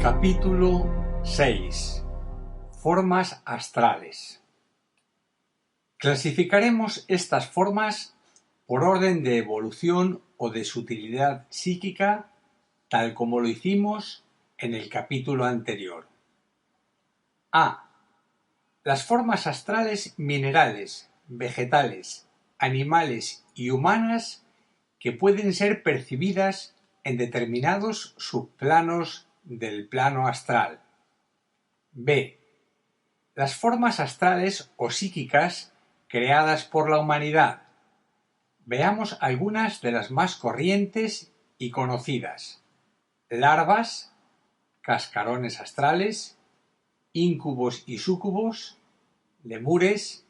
Capítulo 6. Formas astrales. Clasificaremos estas formas por orden de evolución o de sutilidad psíquica, tal como lo hicimos en el capítulo anterior. A. Las formas astrales minerales, vegetales, animales y humanas que pueden ser percibidas en determinados subplanos del plano astral. B. Las formas astrales o psíquicas creadas por la humanidad. Veamos algunas de las más corrientes y conocidas: larvas, cascarones astrales, íncubos y súcubos, lemures,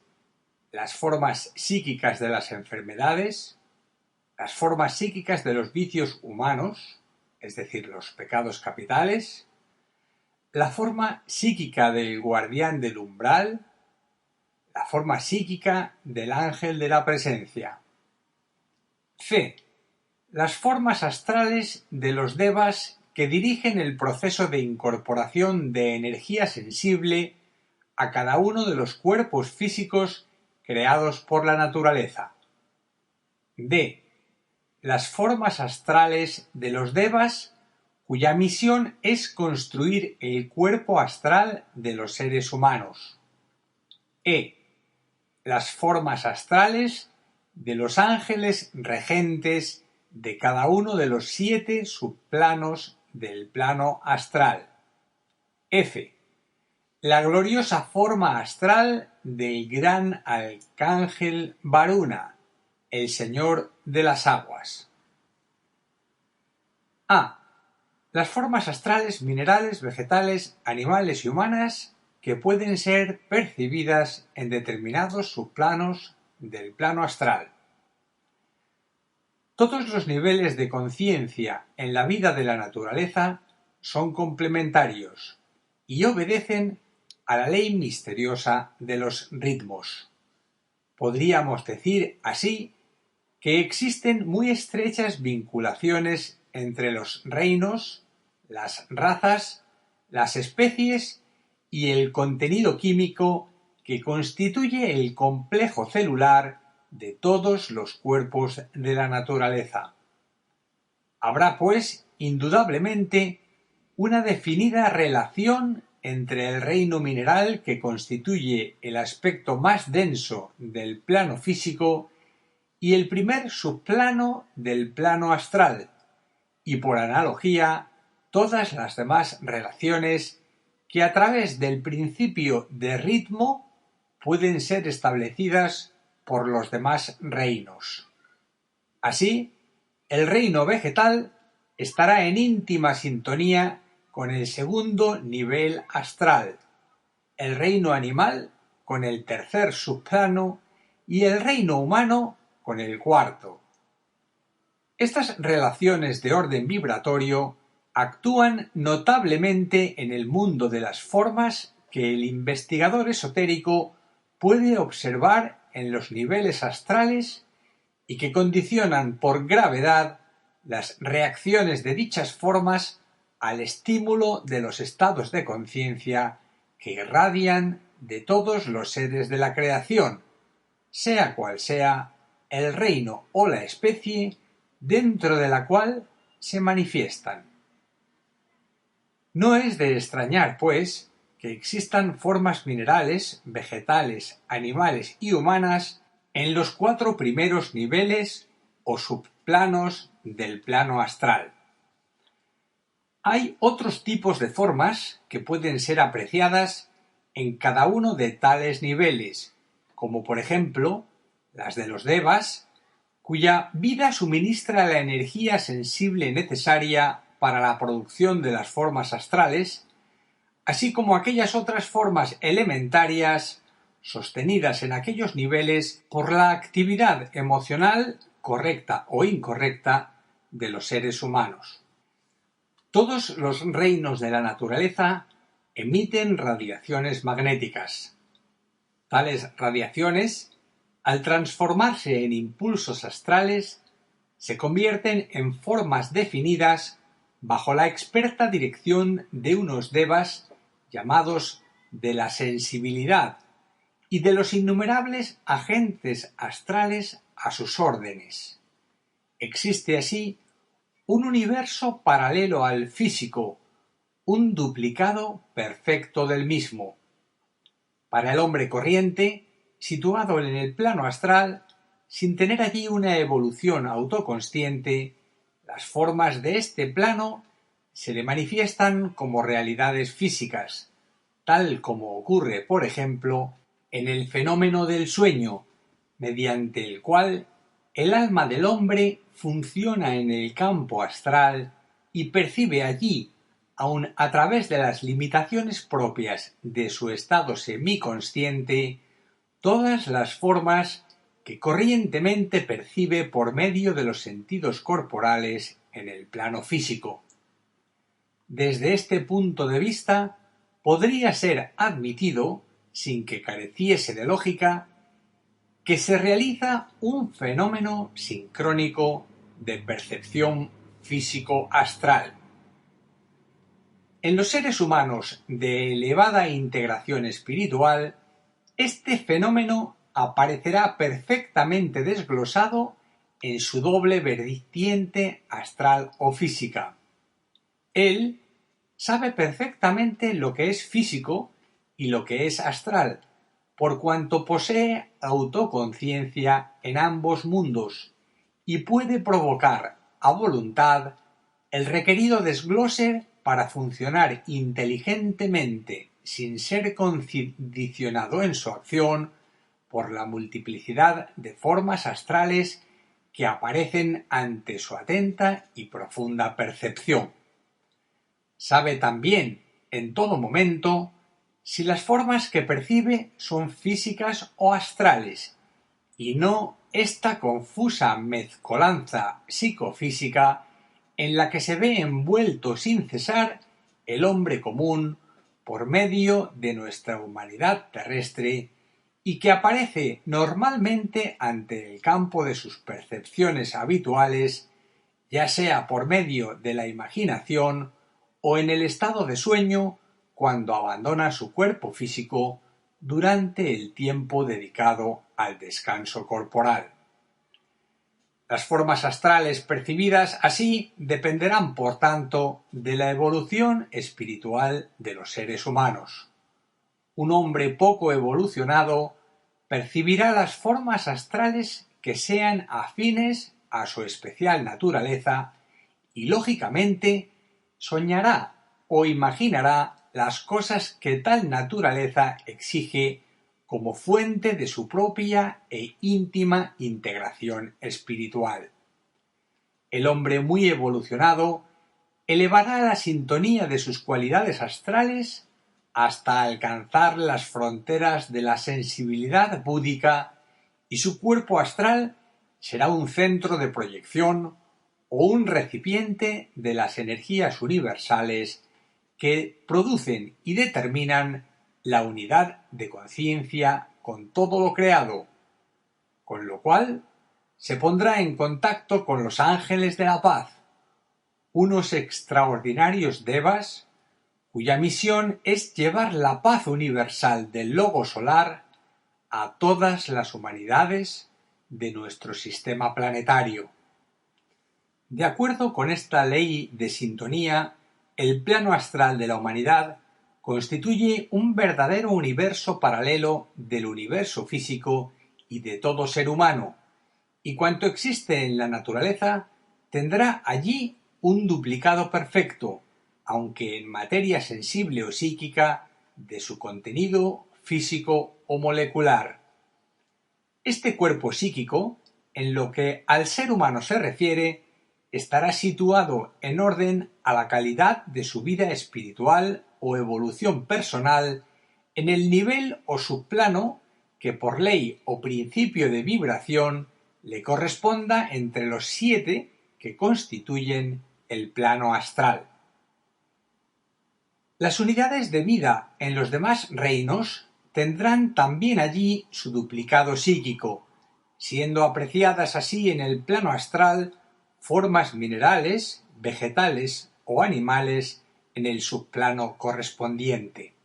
las formas psíquicas de las enfermedades, las formas psíquicas de los vicios humanos, es decir, los pecados capitales, la forma psíquica del guardián del umbral, la forma psíquica del ángel de la presencia. C. Las formas astrales de los devas que dirigen el proceso de incorporación de energía sensible a cada uno de los cuerpos físicos creados por la naturaleza. D. Las formas astrales de los devas cuya misión es construir el cuerpo astral de los seres humanos. E. Las formas astrales de los ángeles regentes de cada uno de los 7 subplanos del plano astral. F. La gloriosa forma astral del gran arcángel Varuna, el señor de las aguas. A. Las formas astrales minerales, vegetales, animales y humanas que pueden ser percibidas en determinados subplanos del plano astral. Todos los niveles de conciencia en la vida de la naturaleza son complementarios y obedecen a la ley misteriosa de los ritmos. Podríamos decir así que existen muy estrechas vinculaciones entre los reinos, las razas, las especies y el contenido químico que constituye el complejo celular de todos los cuerpos de la naturaleza. Habrá, pues, indudablemente, una definida relación entre el reino mineral que constituye el aspecto más denso del plano físico y el primer subplano del plano astral, y por analogía todas las demás relaciones que a través del principio de ritmo pueden ser establecidas por los demás reinos. Así, el reino vegetal estará en íntima sintonía con el segundo nivel astral, el reino animal con el tercer subplano y el reino humano con el cuarto. Estas relaciones de orden vibratorio actúan notablemente en el mundo de las formas que el investigador esotérico puede observar en los niveles astrales y que condicionan por gravedad las reacciones de dichas formas al estímulo de los estados de conciencia que irradian de todos los seres de la creación, sea cual sea el reino o la especie dentro de la cual se manifiestan. No es de extrañar, pues, que existan formas minerales, vegetales, animales y humanas en los 4 primeros niveles o subplanos del plano astral. Hay otros tipos de formas que pueden ser apreciadas en cada uno de tales niveles, como por ejemplo las de los devas, cuya vida suministra la energía sensible necesaria para la producción de las formas astrales, así como aquellas otras formas elementarias sostenidas en aquellos niveles por la actividad emocional correcta o incorrecta de los seres humanos. Todos los reinos de la naturaleza emiten radiaciones magnéticas. Tales radiaciones, al transformarse en impulsos astrales, se convierten en formas definidas bajo la experta dirección de unos devas llamados de la sensibilidad y de los innumerables agentes astrales a sus órdenes. Existe así un universo paralelo al físico, un duplicado perfecto del mismo. Para el hombre corriente, situado en el plano astral, sin tener allí una evolución autoconsciente, las formas de este plano se le manifiestan como realidades físicas, tal como ocurre, por ejemplo, en el fenómeno del sueño, mediante el cual el alma del hombre funciona en el campo astral y percibe allí, aun a través de las limitaciones propias de su estado semiconsciente, todas las formas que corrientemente percibe por medio de los sentidos corporales en el plano físico. Desde este punto de vista, podría ser admitido, sin que careciese de lógica, que se realiza un fenómeno sincrónico de percepción físico-astral. En los seres humanos de elevada integración espiritual, este fenómeno aparecerá perfectamente desglosado en su doble vertiente astral o física. Él sabe perfectamente lo que es físico y lo que es astral, por cuanto posee autoconciencia en ambos mundos y puede provocar a voluntad el requerido desglose para funcionar inteligentemente sin ser condicionado en su acción por la multiplicidad de formas astrales que aparecen ante su atenta y profunda percepción. Sabe también, en todo momento, si las formas que percibe son físicas o astrales, y no esta confusa mezcolanza psicofísica en la que se ve envuelto sin cesar el hombre común por medio de nuestra humanidad terrestre y que aparece normalmente ante el campo de sus percepciones habituales, ya sea por medio de la imaginación o en el estado de sueño cuando abandona su cuerpo físico durante el tiempo dedicado al descanso corporal. Las formas astrales percibidas así dependerán, por tanto, de la evolución espiritual de los seres humanos. Un hombre poco evolucionado percibirá las formas astrales que sean afines a su especial naturaleza y, lógicamente, soñará o imaginará las cosas que tal naturaleza exige como fuente de su propia e íntima integración espiritual. El hombre muy evolucionado elevará la sintonía de sus cualidades astrales hasta alcanzar las fronteras de la sensibilidad búdica y su cuerpo astral será un centro de proyección o un recipiente de las energías universales que producen y determinan la unidad de conciencia con todo lo creado, con lo cual se pondrá en contacto con los ángeles de la paz, unos extraordinarios devas cuya misión es llevar la paz universal del logo solar a todas las humanidades de nuestro sistema planetario. De acuerdo con esta ley de sintonía, el plano astral de la humanidad constituye un verdadero universo paralelo del universo físico y de todo ser humano, y cuanto existe en la naturaleza tendrá allí un duplicado perfecto, aunque en materia sensible o psíquica, de su contenido físico o molecular. Este cuerpo psíquico, en lo que al ser humano se refiere, estará situado en orden a la calidad de su vida espiritual o evolución personal en el nivel o subplano que por ley o principio de vibración le corresponda entre los 7 que constituyen el plano astral. Las unidades de vida en los demás reinos tendrán también allí su duplicado psíquico, siendo apreciadas así en el plano astral formas minerales, vegetales o animales en el subplano correspondiente.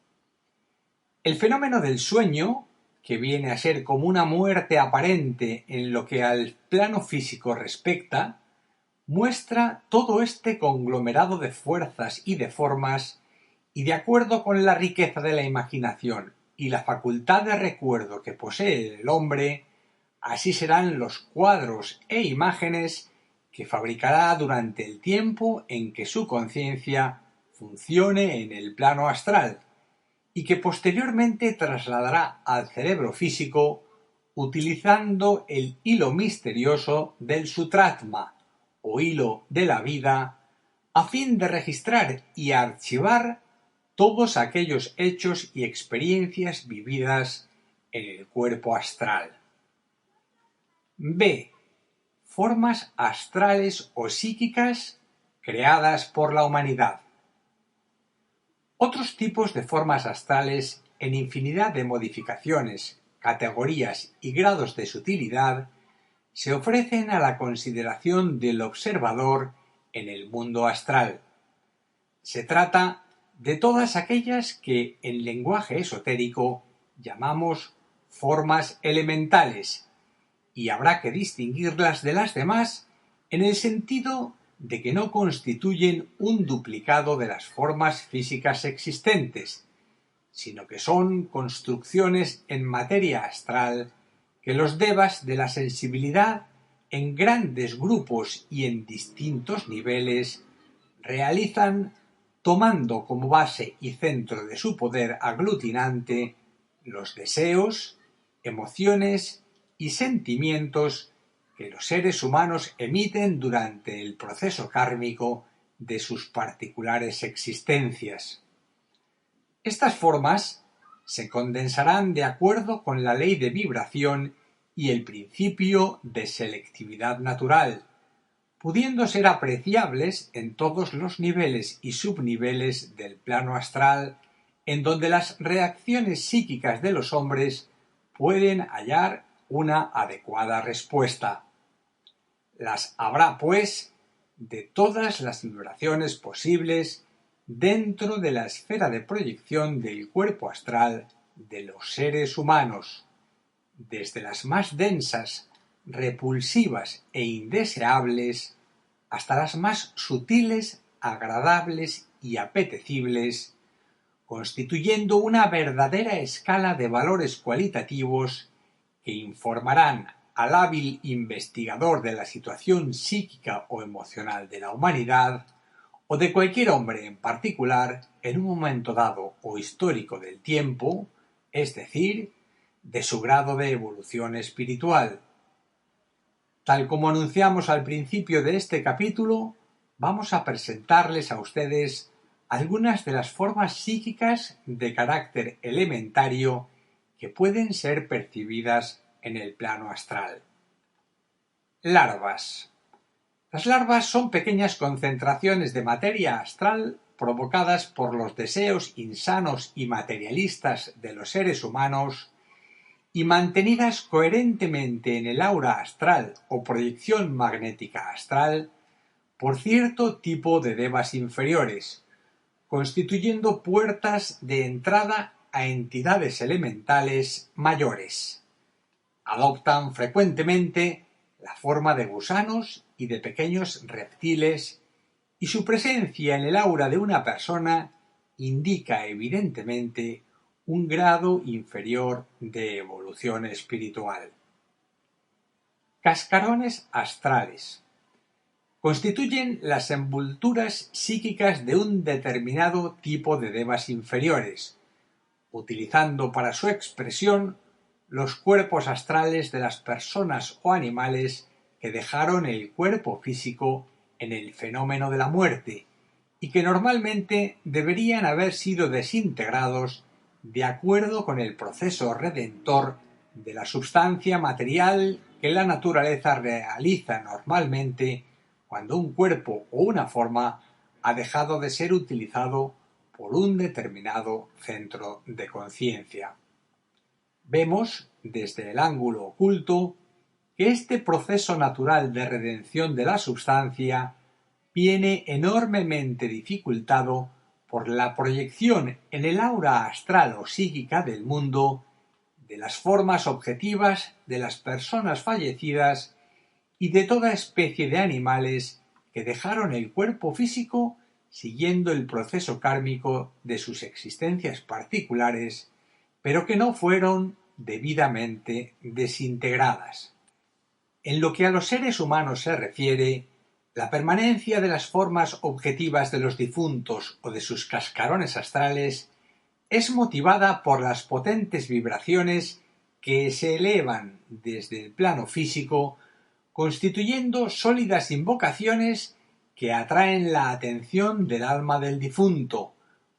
El fenómeno del sueño, que viene a ser como una muerte aparente en lo que al plano físico respecta, muestra todo este conglomerado de fuerzas y de formas, y de acuerdo con la riqueza de la imaginación y la facultad de recuerdo que posee el hombre, así serán los cuadros e imágenes que fabricará durante el tiempo en que su conciencia funcione en el plano astral, y que posteriormente trasladará al cerebro físico utilizando el hilo misterioso del Sutratma, o hilo de la vida, a fin de registrar y archivar todos aquellos hechos y experiencias vividas en el cuerpo astral. B. Formas astrales o psíquicas creadas por la humanidad. Otros tipos de formas astrales en infinidad de modificaciones, categorías y grados de sutilidad se ofrecen a la consideración del observador en el mundo astral. Se trata de todas aquellas que en lenguaje esotérico llamamos formas elementales, y habrá que distinguirlas de las demás en el sentido de que no constituyen un duplicado de las formas físicas existentes, sino que son construcciones en materia astral que los devas de la sensibilidad en grandes grupos y en distintos niveles realizan tomando como base y centro de su poder aglutinante los deseos, emociones y sentimientos que los seres humanos emiten durante el proceso kármico de sus particulares existencias. Estas formas se condensarán de acuerdo con la ley de vibración y el principio de selectividad natural, pudiendo ser apreciables en todos los niveles y subniveles del plano astral, en donde las reacciones psíquicas de los hombres pueden hallar una adecuada respuesta. Las habrá, pues, de todas las vibraciones posibles dentro de la esfera de proyección del cuerpo astral de los seres humanos, desde las más densas, repulsivas e indeseables, hasta las más sutiles, agradables y apetecibles, constituyendo una verdadera escala de valores cualitativos que informarán al hábil investigador de la situación psíquica o emocional de la humanidad, o de cualquier hombre en particular, en un momento dado o histórico del tiempo, es decir, de su grado de evolución espiritual. Tal como anunciamos al principio de este capítulo, vamos a presentarles a ustedes algunas de las formas psíquicas de carácter elementario que pueden ser percibidas en el plano astral. Larvas. Las larvas son pequeñas concentraciones de materia astral provocadas por los deseos insanos y materialistas de los seres humanos y mantenidas coherentemente en el aura astral o proyección magnética astral por cierto tipo de devas inferiores, constituyendo puertas de entrada a entidades elementales mayores. Adoptan frecuentemente la forma de gusanos y de pequeños reptiles, y su presencia en el aura de una persona indica evidentemente un grado inferior de evolución espiritual. Cascarones astrales. Constituyen las envolturas psíquicas de un determinado tipo de devas inferiores, utilizando para su expresión los cuerpos astrales de las personas o animales que dejaron el cuerpo físico en el fenómeno de la muerte y que normalmente deberían haber sido desintegrados de acuerdo con el proceso redentor de la substancia material que la naturaleza realiza normalmente cuando un cuerpo o una forma ha dejado de ser utilizado por un determinado centro de conciencia. Vemos, desde el ángulo oculto, que este proceso natural de redención de la substancia viene enormemente dificultado por la proyección en el aura astral o psíquica del mundo de las formas objetivas de las personas fallecidas y de toda especie de animales que dejaron el cuerpo físico siguiendo el proceso kármico de sus existencias particulares, pero que no fueron debidamente desintegradas. En lo que a los seres humanos se refiere, la permanencia de las formas objetivas de los difuntos o de sus cascarones astrales es motivada por las potentes vibraciones que se elevan desde el plano físico, constituyendo sólidas invocaciones que atraen la atención del alma del difunto,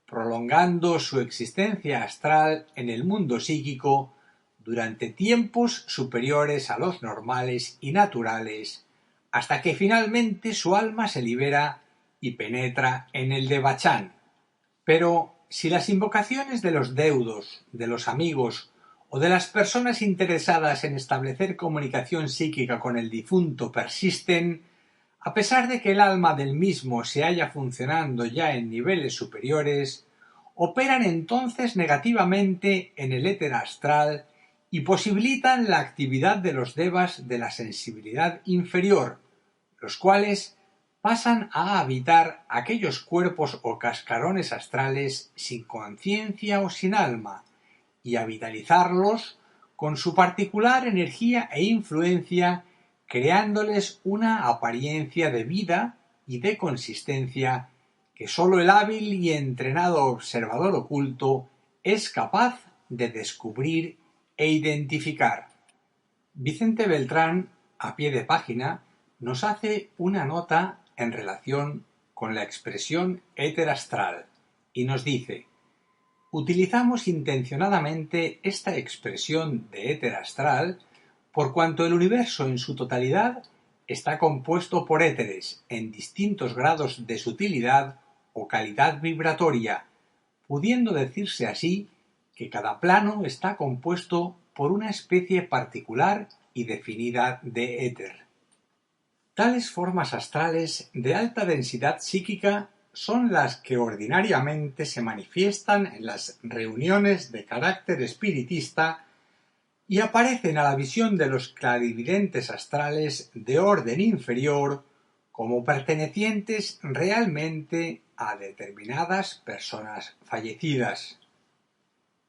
prolongando su existencia astral en el mundo psíquico durante tiempos superiores a los normales y naturales, hasta que finalmente su alma se libera y penetra en el Devachan. Pero si las invocaciones de los deudos, de los amigos o de las personas interesadas en establecer comunicación psíquica con el difunto persisten, a pesar de que el alma del mismo se halla funcionando ya en niveles superiores, operan entonces negativamente en el éter astral y posibilitan la actividad de los devas de la sensibilidad inferior, los cuales pasan a habitar aquellos cuerpos o cascarones astrales sin conciencia o sin alma, y a vitalizarlos con su particular energía e influencia, creándoles una apariencia de vida y de consistencia que sólo el hábil y entrenado observador oculto es capaz de descubrir e identificar. Vicente Beltrán, a pie de página, nos hace una nota en relación con la expresión éter astral y nos dice: utilizamos intencionadamente esta expresión de éter astral por cuanto el universo en su totalidad está compuesto por éteres en distintos grados de sutilidad o calidad vibratoria, pudiendo decirse así que cada plano está compuesto por una especie particular y definida de éter. Tales formas astrales de alta densidad psíquica son las que ordinariamente se manifiestan en las reuniones de carácter espiritista y aparecen a la visión de los clarividentes astrales de orden inferior como pertenecientes realmente a determinadas personas fallecidas.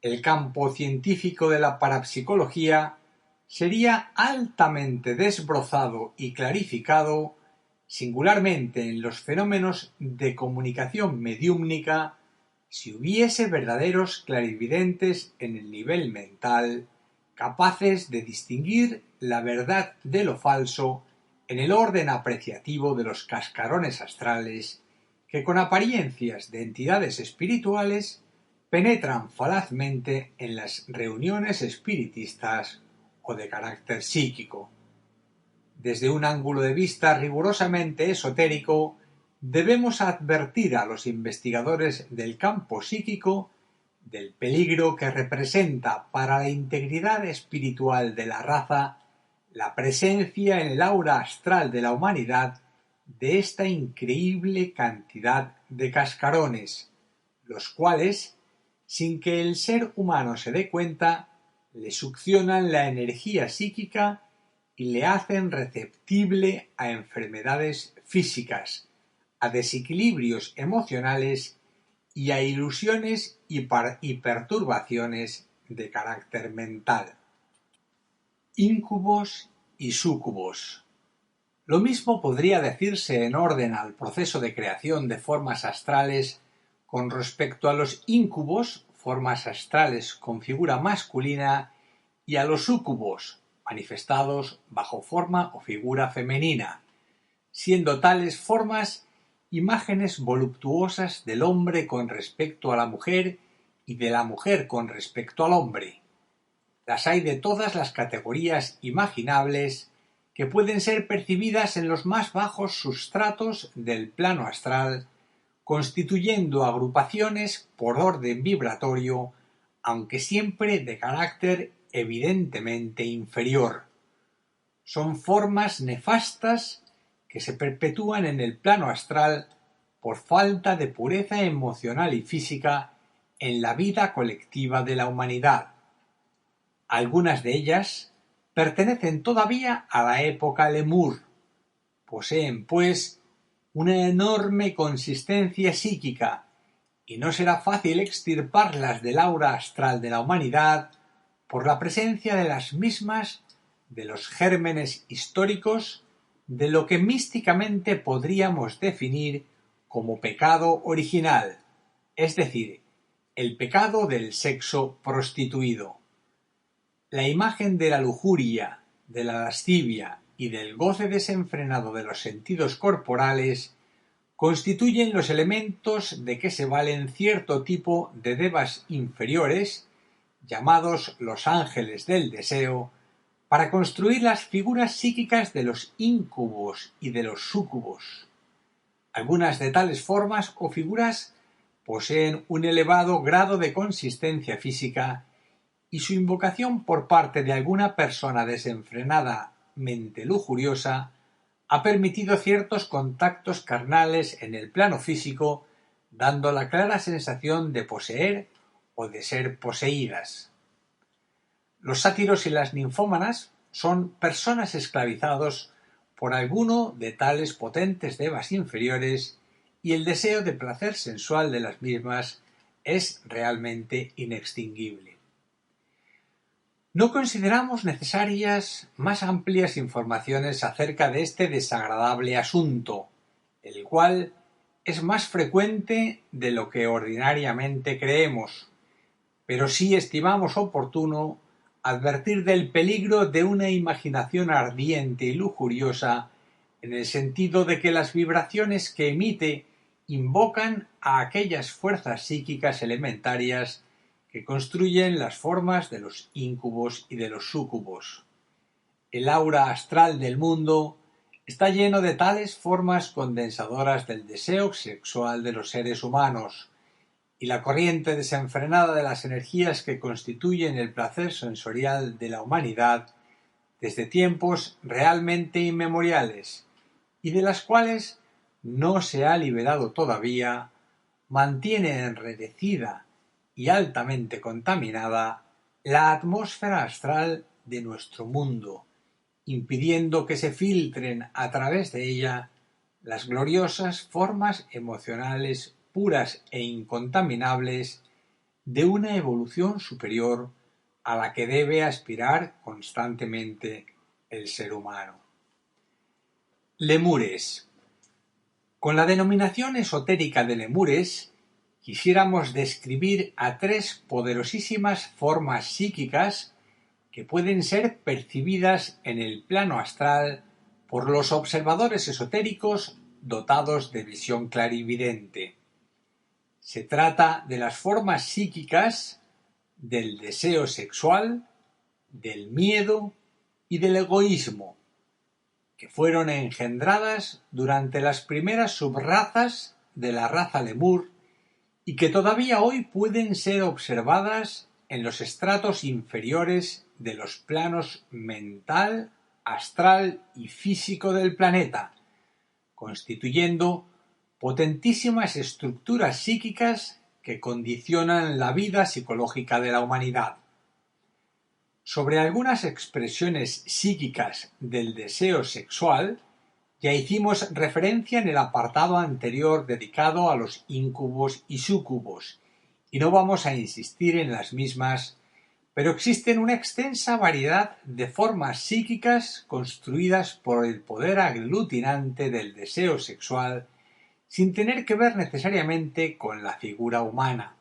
El campo científico de la parapsicología sería altamente desbrozado y clarificado, singularmente en los fenómenos de comunicación mediúmnica, si hubiese verdaderos clarividentes en el nivel mental, capaces de distinguir la verdad de lo falso en el orden apreciativo de los cascarones astrales, que con apariencias de entidades espirituales penetran falazmente en las reuniones espiritistas o de carácter psíquico. Desde un ángulo de vista rigurosamente esotérico, debemos advertir a los investigadores del campo psíquico del peligro que representa para la integridad espiritual de la raza la presencia en el aura astral de la humanidad de esta increíble cantidad de cascarones, los cuales, sin que el ser humano se dé cuenta, le succionan la energía psíquica y le hacen receptible a enfermedades físicas, a desequilibrios emocionales y a ilusiones y perturbaciones de carácter mental. Íncubos y súcubos. Lo mismo podría decirse en orden al proceso de creación de formas astrales con respecto a los íncubos, formas astrales con figura masculina, y a los súcubos, manifestados bajo forma o figura femenina, siendo tales formas imágenes voluptuosas del hombre con respecto a la mujer y de la mujer con respecto al hombre. Las hay de todas las categorías imaginables que pueden ser percibidas en los más bajos sustratos del plano astral, constituyendo agrupaciones por orden vibratorio, aunque siempre de carácter evidentemente inferior. Son formas nefastas que se perpetúan en el plano astral por falta de pureza emocional y física en la vida colectiva de la humanidad. Algunas de ellas pertenecen todavía a la época Lemur. Poseen, pues, una enorme consistencia psíquica y no será fácil extirparlas del aura astral de la humanidad por la presencia de las mismas de los gérmenes históricos de lo que místicamente podríamos definir como pecado original, es decir, el pecado del sexo prostituido. La imagen de la lujuria, de la lascivia y del goce desenfrenado de los sentidos corporales constituyen los elementos de que se valen cierto tipo de devas inferiores, llamados los ángeles del deseo, para construir las figuras psíquicas de los íncubos y de los súcubos. Algunas de tales formas o figuras poseen un elevado grado de consistencia física y su invocación por parte de alguna persona desenfrenadamente lujuriosa ha permitido ciertos contactos carnales en el plano físico, dando la clara sensación de poseer o de ser poseídas. Los sátiros y las ninfómanas son personas esclavizados por alguno de tales potentes devas inferiores y el deseo de placer sensual de las mismas es realmente inextinguible. No consideramos necesarias más amplias informaciones acerca de este desagradable asunto, el cual es más frecuente de lo que ordinariamente creemos, pero sí estimamos oportuno advertir del peligro de una imaginación ardiente y lujuriosa en el sentido de que las vibraciones que emite invocan a aquellas fuerzas psíquicas elementarias que construyen las formas de los íncubos y de los súcubos. El aura astral del mundo está lleno de tales formas condensadoras del deseo sexual de los seres humanos, y la corriente desenfrenada de las energías que constituyen el placer sensorial de la humanidad desde tiempos realmente inmemoriales y de las cuales no se ha liberado todavía, mantiene enredecida y altamente contaminada la atmósfera astral de nuestro mundo, impidiendo que se filtren a través de ella las gloriosas formas emocionales puras e incontaminables de una evolución superior a la que debe aspirar constantemente el ser humano. Lemures. Con la denominación esotérica de lemures, quisiéramos describir a tres poderosísimas formas psíquicas que pueden ser percibidas en el plano astral por los observadores esotéricos dotados de visión clarividente. Se trata de las formas psíquicas del deseo sexual, del miedo y del egoísmo, que fueron engendradas durante las primeras subrazas de la raza lemur y que todavía hoy pueden ser observadas en los estratos inferiores de los planos mental, astral y físico del planeta, constituyendo potentísimas estructuras psíquicas que condicionan la vida psicológica de la humanidad. Sobre algunas expresiones psíquicas del deseo sexual ya hicimos referencia en el apartado anterior dedicado a los íncubos y súcubos, y no vamos a insistir en las mismas, pero existen una extensa variedad de formas psíquicas construidas por el poder aglutinante del deseo sexual sin tener que ver necesariamente con la figura humana.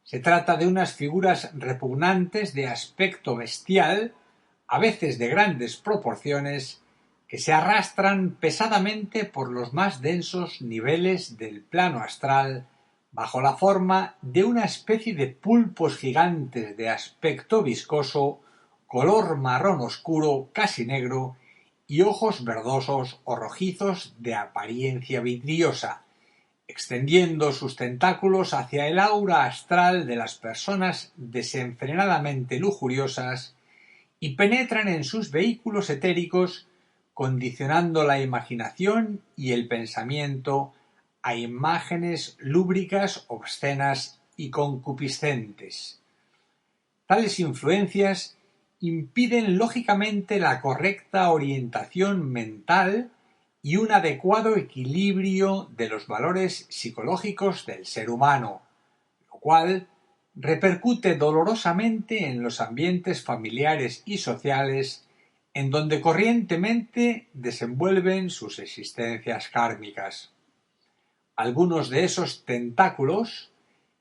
Se trata de unas figuras repugnantes de aspecto bestial, a veces de grandes proporciones, que se arrastran pesadamente por los más densos niveles del plano astral bajo la forma de una especie de pulpos gigantes de aspecto viscoso, color marrón oscuro, casi negro, y ojos verdosos o rojizos de apariencia vidriosa, extendiendo sus tentáculos hacia el aura astral de las personas desenfrenadamente lujuriosas y penetran en sus vehículos etéricos, condicionando la imaginación y el pensamiento a imágenes lúbricas, obscenas y concupiscentes. Tales influencias impiden lógicamente la correcta orientación mental y un adecuado equilibrio de los valores psicológicos del ser humano, lo cual repercute dolorosamente en los ambientes familiares y sociales en donde corrientemente desenvuelven sus existencias kármicas. Algunos de esos tentáculos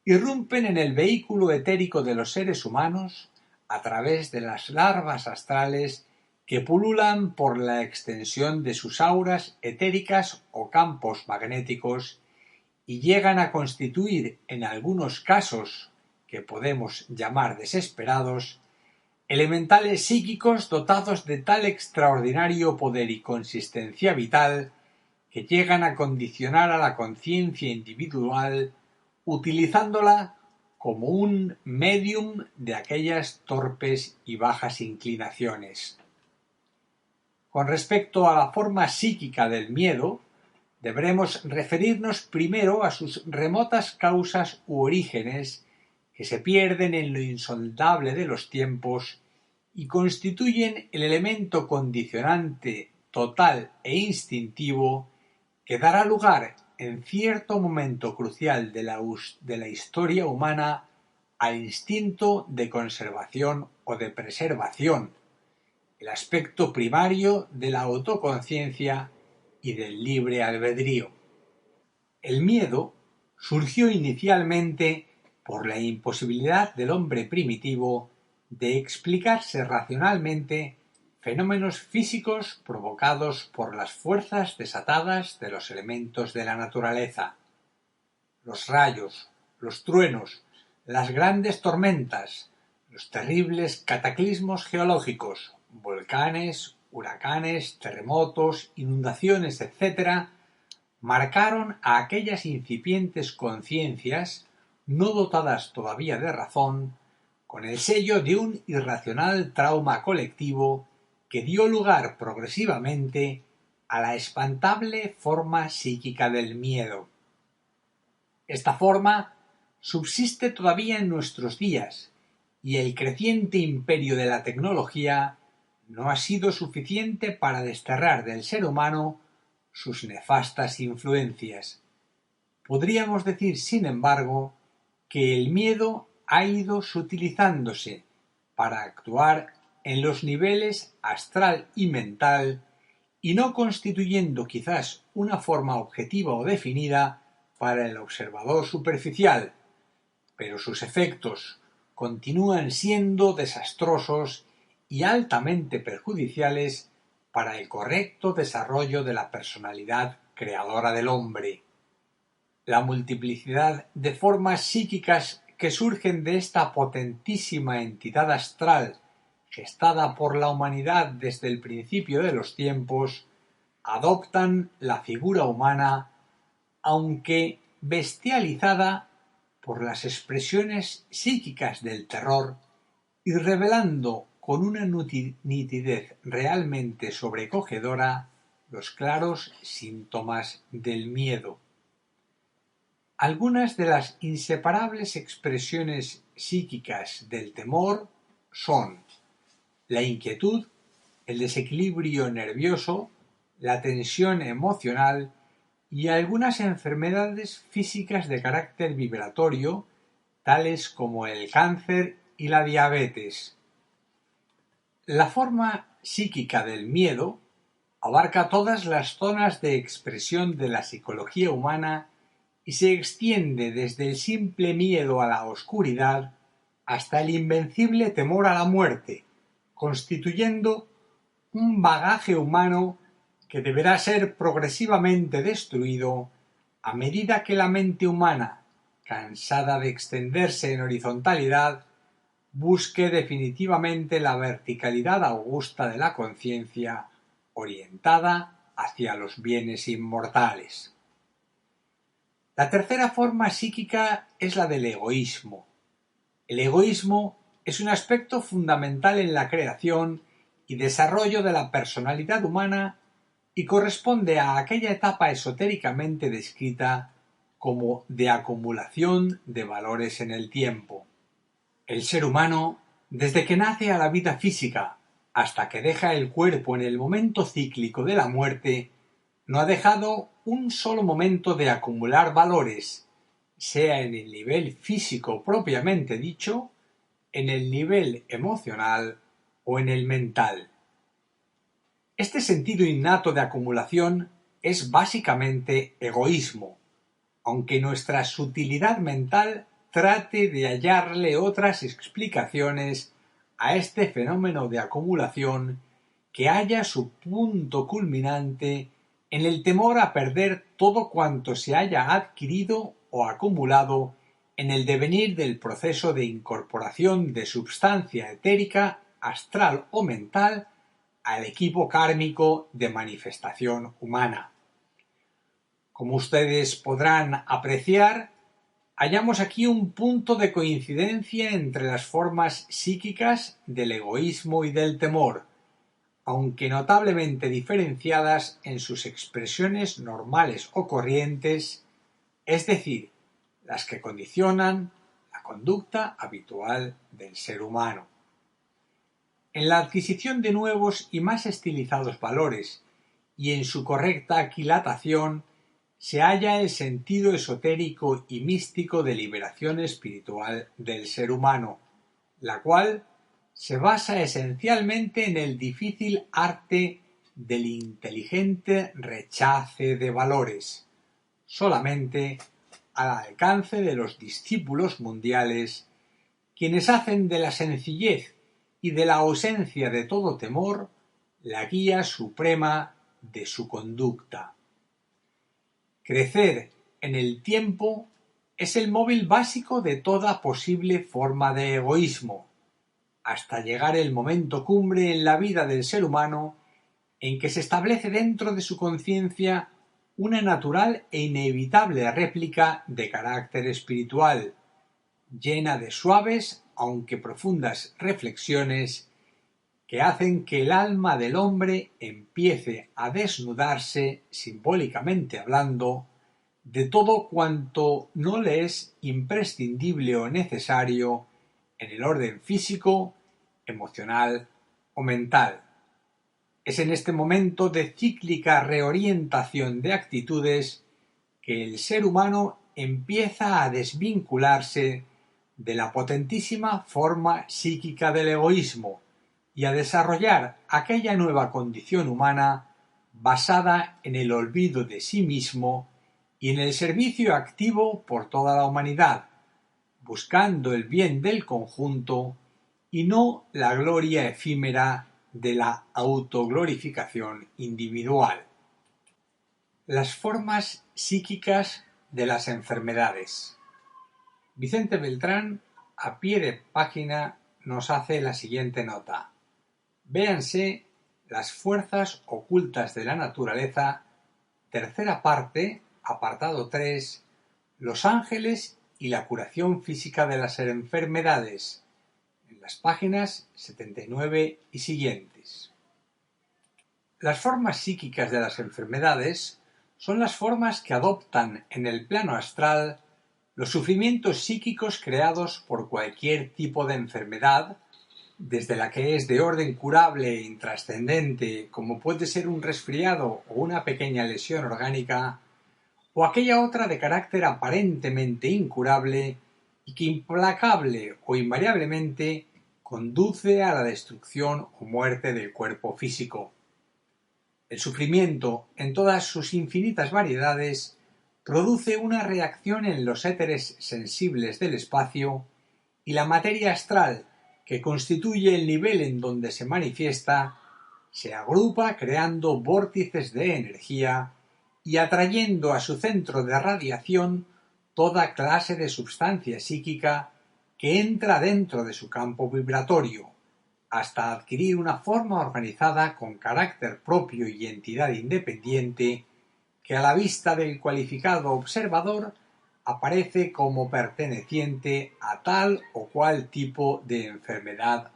irrumpen en el vehículo etérico de los seres humanos a través de las larvas astrales que pululan por la extensión de sus auras etéricas o campos magnéticos y llegan a constituir, en algunos casos que podemos llamar desesperados, elementales psíquicos dotados de tal extraordinario poder y consistencia vital que llegan a condicionar a la conciencia individual utilizándola como un medium de aquellas torpes y bajas inclinaciones. Con respecto a la forma psíquica del miedo, deberemos referirnos primero a sus remotas causas u orígenes que se pierden en lo insondable de los tiempos y constituyen el elemento condicionante total e instintivo que dará lugar en cierto momento crucial de la historia humana al instinto de conservación o de preservación, el aspecto primario de la autoconciencia y del libre albedrío. El miedo surgió inicialmente por la imposibilidad del hombre primitivo de explicarse racionalmente fenómenos físicos provocados por las fuerzas desatadas de los elementos de la naturaleza. Los rayos, los truenos, las grandes tormentas, los terribles cataclismos geológicos, volcanes, huracanes, terremotos, inundaciones, etc., marcaron a aquellas incipientes conciencias, no dotadas todavía de razón, con el sello de un irracional trauma colectivo que dio lugar progresivamente a la espantable forma psíquica del miedo. Esta forma subsiste todavía en nuestros días y el creciente imperio de la tecnología no ha sido suficiente para desterrar del ser humano sus nefastas influencias. Podríamos decir, sin embargo, que el miedo ha ido sutilizándose para actuar en los niveles astral y mental y no constituyendo quizás una forma objetiva o definida para el observador superficial, pero sus efectos continúan siendo desastrosos y altamente perjudiciales para el correcto desarrollo de la personalidad creadora del hombre. La multiplicidad de formas psíquicas que surgen de esta potentísima entidad astral gestada por la humanidad desde el principio de los tiempos, adoptan la figura humana, aunque bestializada por las expresiones psíquicas del terror y revelando con una nitidez realmente sobrecogedora los claros síntomas del miedo. Algunas de las inseparables expresiones psíquicas del temor son la inquietud, el desequilibrio nervioso, la tensión emocional y algunas enfermedades físicas de carácter vibratorio, tales como el cáncer y la diabetes. La forma psíquica del miedo abarca todas las zonas de expresión de la psicología humana y se extiende desde el simple miedo a la oscuridad hasta el invencible temor a la muerte, constituyendo un bagaje humano que deberá ser progresivamente destruido a medida que la mente humana, cansada de extenderse en horizontalidad, busque definitivamente la verticalidad augusta de la conciencia orientada hacia los bienes inmortales. La tercera forma psíquica es la del egoísmo. El egoísmo es un aspecto fundamental en la creación y desarrollo de la personalidad humana y corresponde a aquella etapa esotéricamente descrita como de acumulación de valores en el tiempo. El ser humano, desde que nace a la vida física hasta que deja el cuerpo en el momento cíclico de la muerte, no ha dejado un solo momento de acumular valores, sea en el nivel físico propiamente dicho, en el nivel emocional o en el mental. Este sentido innato de acumulación es básicamente egoísmo, aunque nuestra sutilidad mental trate de hallarle otras explicaciones a este fenómeno de acumulación que halla su punto culminante en el temor a perder todo cuanto se haya adquirido o acumulado en el devenir del proceso de incorporación de substancia etérica, astral o mental al equipo kármico de manifestación humana. Como ustedes podrán apreciar, hallamos aquí un punto de coincidencia entre las formas psíquicas del egoísmo y del temor, aunque notablemente diferenciadas en sus expresiones normales o corrientes, es decir, las que condicionan la conducta habitual del ser humano. En la adquisición de nuevos y más estilizados valores y en su correcta aquilatación se halla el sentido esotérico y místico de liberación espiritual del ser humano, la cual se basa esencialmente en el difícil arte del inteligente rechace de valores, solamente al alcance de los discípulos mundiales, quienes hacen de la sencillez y de la ausencia de todo temor la guía suprema de su conducta. Crecer en el tiempo es el móvil básico de toda posible forma de egoísmo, hasta llegar el momento cumbre en la vida del ser humano en que se establece dentro de su conciencia una natural e inevitable réplica de carácter espiritual, llena de suaves aunque profundas reflexiones que hacen que el alma del hombre empiece a desnudarse, simbólicamente hablando, de todo cuanto no le es imprescindible o necesario en el orden físico, emocional o mental. Es en este momento de cíclica reorientación de actitudes que el ser humano empieza a desvincularse de la potentísima forma psíquica del egoísmo y a desarrollar aquella nueva condición humana basada en el olvido de sí mismo y en el servicio activo por toda la humanidad, buscando el bien del conjunto y no la gloria efímera de la autoglorificación individual. Las formas psíquicas de las enfermedades. Vicente Beltrán, a pie de página, nos hace la siguiente nota. Véanse las fuerzas ocultas de la naturaleza, tercera parte, apartado 3, los ángeles y la curación física de las enfermedades, en las páginas 79 y siguientes. Las formas psíquicas de las enfermedades son las formas que adoptan en el plano astral los sufrimientos psíquicos creados por cualquier tipo de enfermedad, desde la que es de orden curable e intrascendente, como puede ser un resfriado o una pequeña lesión orgánica, o aquella otra de carácter aparentemente incurable y que implacable o invariablemente conduce a la destrucción o muerte del cuerpo físico. El sufrimiento, en todas sus infinitas variedades, produce una reacción en los éteres sensibles del espacio y la materia astral, que constituye el nivel en donde se manifiesta, se agrupa creando vórtices de energía y atrayendo a su centro de radiación toda clase de substancia psíquica que entra dentro de su campo vibratorio, hasta adquirir una forma organizada con carácter propio y entidad independiente que a la vista del cualificado observador aparece como perteneciente a tal o cual tipo de enfermedad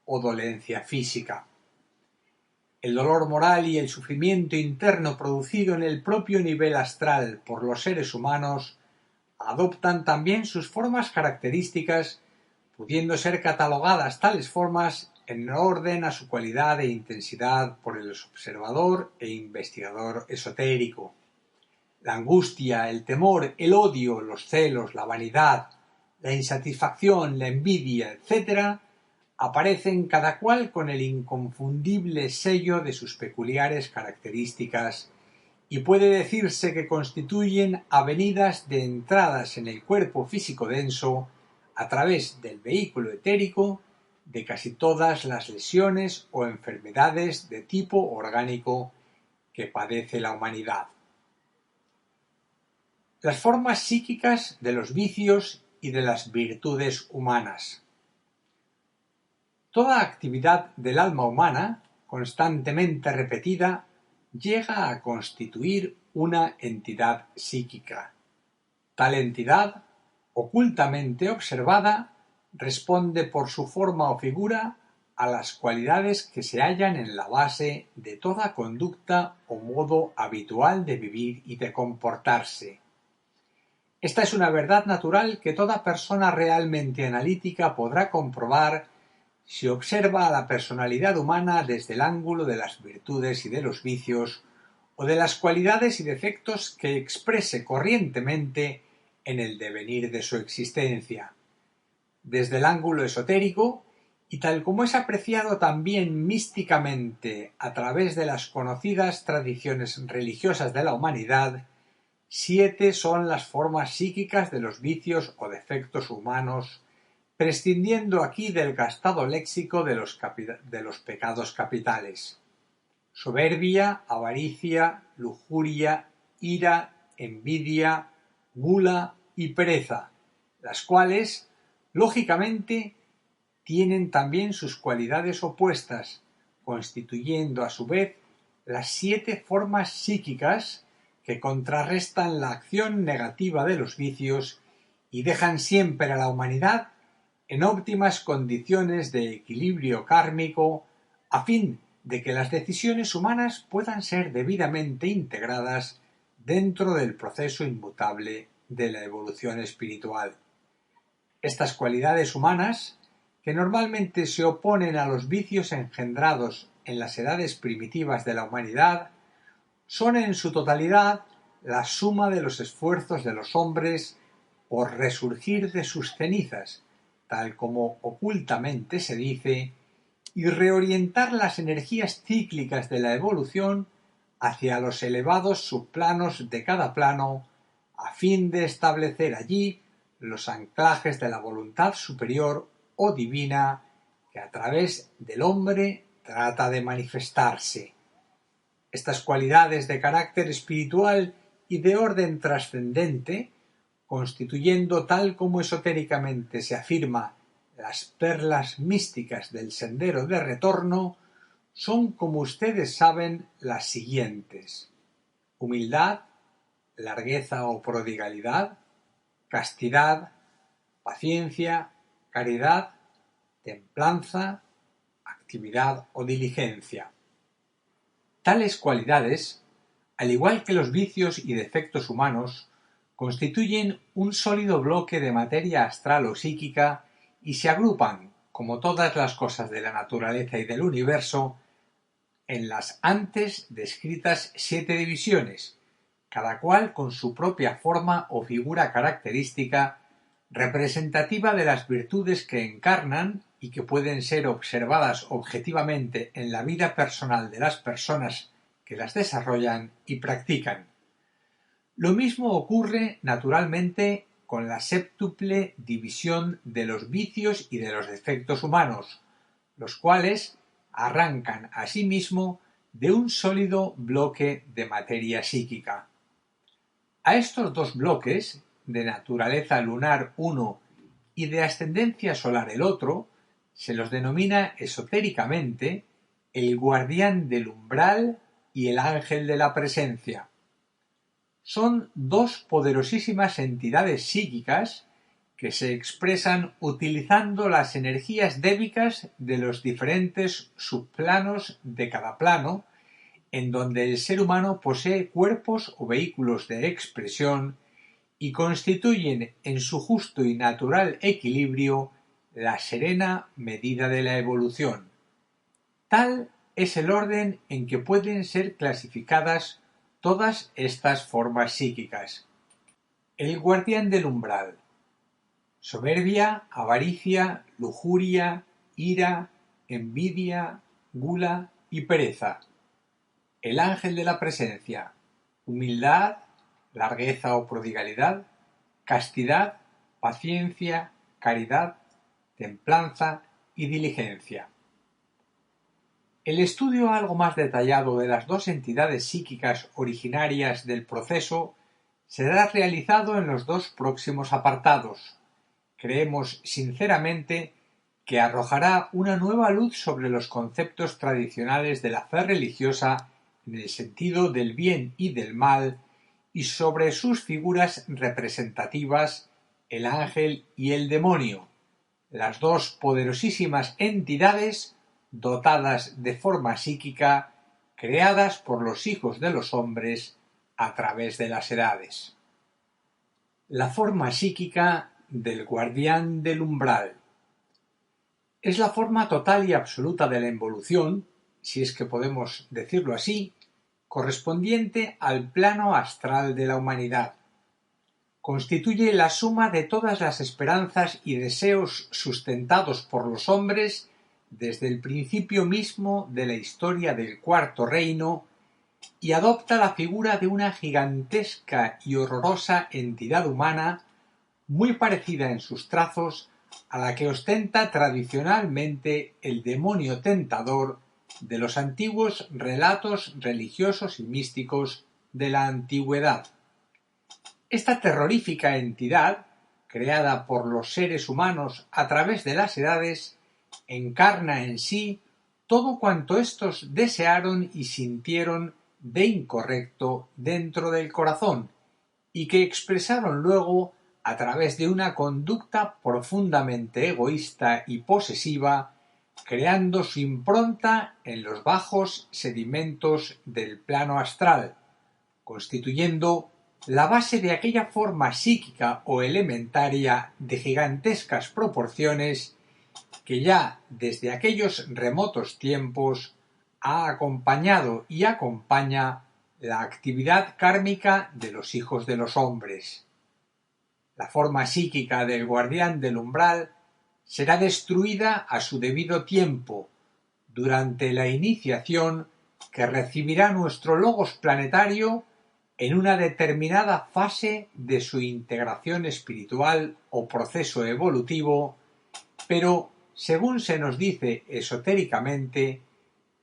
o dolencia física. El dolor moral y el sufrimiento interno producido en el propio nivel astral por los seres humanos adoptan también sus formas características, pudiendo ser catalogadas tales formas en orden a su cualidad e intensidad por el observador e investigador esotérico. La angustia, el temor, el odio, los celos, la vanidad, la insatisfacción, la envidia, etc., aparecen cada cual con el inconfundible sello de sus peculiares características y puede decirse que constituyen avenidas de entradas en el cuerpo físico denso a través del vehículo etérico de casi todas las lesiones o enfermedades de tipo orgánico que padece la humanidad. Las formas psíquicas de los vicios y de las virtudes humanas. Toda actividad del alma humana, constantemente repetida, llega a constituir una entidad psíquica. Tal entidad, ocultamente observada, responde por su forma o figura a las cualidades que se hallan en la base de toda conducta o modo habitual de vivir y de comportarse. Esta es una verdad natural que toda persona realmente analítica podrá comprobar si observa a la personalidad humana desde el ángulo de las virtudes y de los vicios o de las cualidades y defectos que exprese corrientemente en el devenir de su existencia. Desde el ángulo esotérico, y tal como es apreciado también místicamente a través de las conocidas tradiciones religiosas de la humanidad, 7 son las formas psíquicas de los vicios o defectos humanos, prescindiendo aquí del gastado léxico de los pecados capitales: soberbia, avaricia, lujuria, ira, envidia, gula y pereza, las cuales, lógicamente, tienen también sus cualidades opuestas, constituyendo a su vez las 7 formas psíquicas que contrarrestan la acción negativa de los vicios y dejan siempre a la humanidad en óptimas condiciones de equilibrio kármico, a fin de que las decisiones humanas puedan ser debidamente integradas dentro del proceso inmutable de la evolución espiritual. Estas cualidades humanas, que normalmente se oponen a los vicios engendrados en las edades primitivas de la humanidad, son en su totalidad la suma de los esfuerzos de los hombres por resurgir de sus cenizas, tal como ocultamente se dice, y reorientar las energías cíclicas de la evolución hacia los elevados subplanos de cada plano, a fin de establecer allí los anclajes de la voluntad superior o divina que a través del hombre trata de manifestarse. Estas cualidades de carácter espiritual y de orden trascendente, constituyendo, tal como esotéricamente se afirma, las perlas místicas del sendero de retorno, son, como ustedes saben, las siguientes: humildad, largueza o prodigalidad, castidad, paciencia, caridad, templanza, actividad o diligencia. Tales cualidades, al igual que los vicios y defectos humanos, constituyen un sólido bloque de materia astral o psíquica y se agrupan, como todas las cosas de la naturaleza y del universo, en las antes descritas 7 divisiones, cada cual con su propia forma o figura característica representativa de las virtudes que encarnan y que pueden ser observadas objetivamente en la vida personal de las personas que las desarrollan y practican. Lo mismo ocurre, naturalmente, con la séptuple división de los vicios y de los defectos humanos, los cuales arrancan asimismo de un sólido bloque de materia psíquica. A estos 2 bloques, de naturaleza lunar uno y de ascendencia solar el otro, se los denomina esotéricamente el guardián del umbral y el ángel de la presencia. Son dos poderosísimas entidades psíquicas que se expresan utilizando las energías débicas de los diferentes subplanos de cada plano, en donde el ser humano posee cuerpos o vehículos de expresión y constituyen en su justo y natural equilibrio la serena medida de la evolución. Tal es el orden en que pueden ser clasificadas todas estas formas psíquicas. El guardián del umbral: soberbia, avaricia, lujuria, ira, envidia, gula y pereza. El ángel de la presencia: humildad, largueza o prodigalidad, castidad, paciencia, caridad, templanza y diligencia. El estudio algo más detallado de las dos entidades psíquicas originarias del proceso será realizado en los dos próximos apartados. Creemos sinceramente que arrojará una nueva luz sobre los conceptos tradicionales de la fe religiosa en el sentido del bien y del mal y sobre sus figuras representativas, el ángel y el demonio, las dos poderosísimas entidades dotadas de forma psíquica, creadas por los hijos de los hombres a través de las edades. La forma psíquica del guardián del umbral es la forma total y absoluta de la involución, si es que podemos decirlo así, correspondiente al plano astral de la humanidad. Constituye la suma de todas las esperanzas y deseos sustentados por los hombres desde el principio mismo de la historia del Cuarto Reino y adopta la figura de una gigantesca y horrorosa entidad humana muy parecida en sus trazos a la que ostenta tradicionalmente el demonio tentador de los antiguos relatos religiosos y místicos de la antigüedad. Esta terrorífica entidad, creada por los seres humanos a través de las edades, encarna en sí todo cuanto éstos desearon y sintieron de incorrecto dentro del corazón y que expresaron luego a través de una conducta profundamente egoísta y posesiva, creando su impronta en los bajos sedimentos del plano astral, constituyendo la base de aquella forma psíquica o elementaria de gigantescas proporciones que ya desde aquellos remotos tiempos ha acompañado y acompaña la actividad kármica de los hijos de los hombres. La forma psíquica del guardián del umbral será destruida a su debido tiempo, durante la iniciación que recibirá nuestro logos planetario en una determinada fase de su integración espiritual o proceso evolutivo, pero, según se nos dice esotéricamente,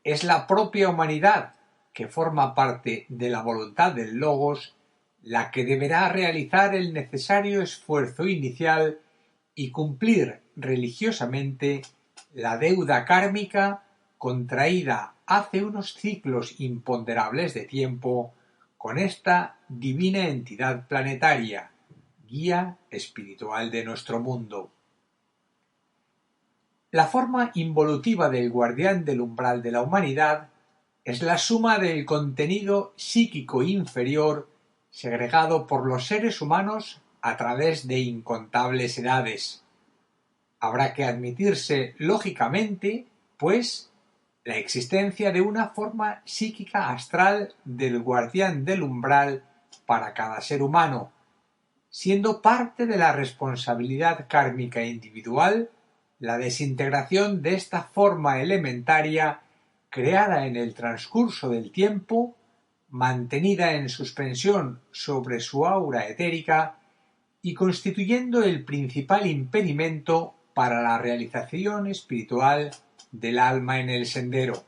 es la propia humanidad, que forma parte de la voluntad del logos, la que deberá realizar el necesario esfuerzo inicial y cumplir religiosamente la deuda kármica contraída hace unos ciclos imponderables de tiempo con esta divina entidad planetaria, guía espiritual de nuestro mundo. La forma involutiva del guardián del umbral de la humanidad es la suma del contenido psíquico inferior segregado por los seres humanos a través de incontables edades. Habrá que admitirse lógicamente, pues, la existencia de una forma psíquica astral del guardián del umbral para cada ser humano, siendo parte de la responsabilidad kármica individual la desintegración de esta forma elementaria creada en el transcurso del tiempo, mantenida en suspensión sobre su aura etérica y constituyendo el principal impedimento para la realización espiritual del alma en el sendero.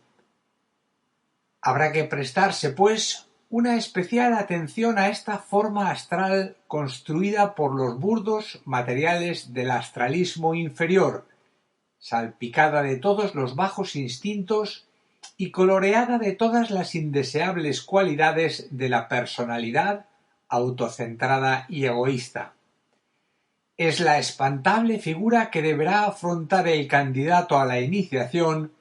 Habrá que prestarse, pues, una especial atención a esta forma astral construida por los burdos materiales del astralismo inferior, salpicada de todos los bajos instintos y coloreada de todas las indeseables cualidades de la personalidad autocentrada y egoísta. Es la espantable figura que deberá afrontar el candidato a la iniciación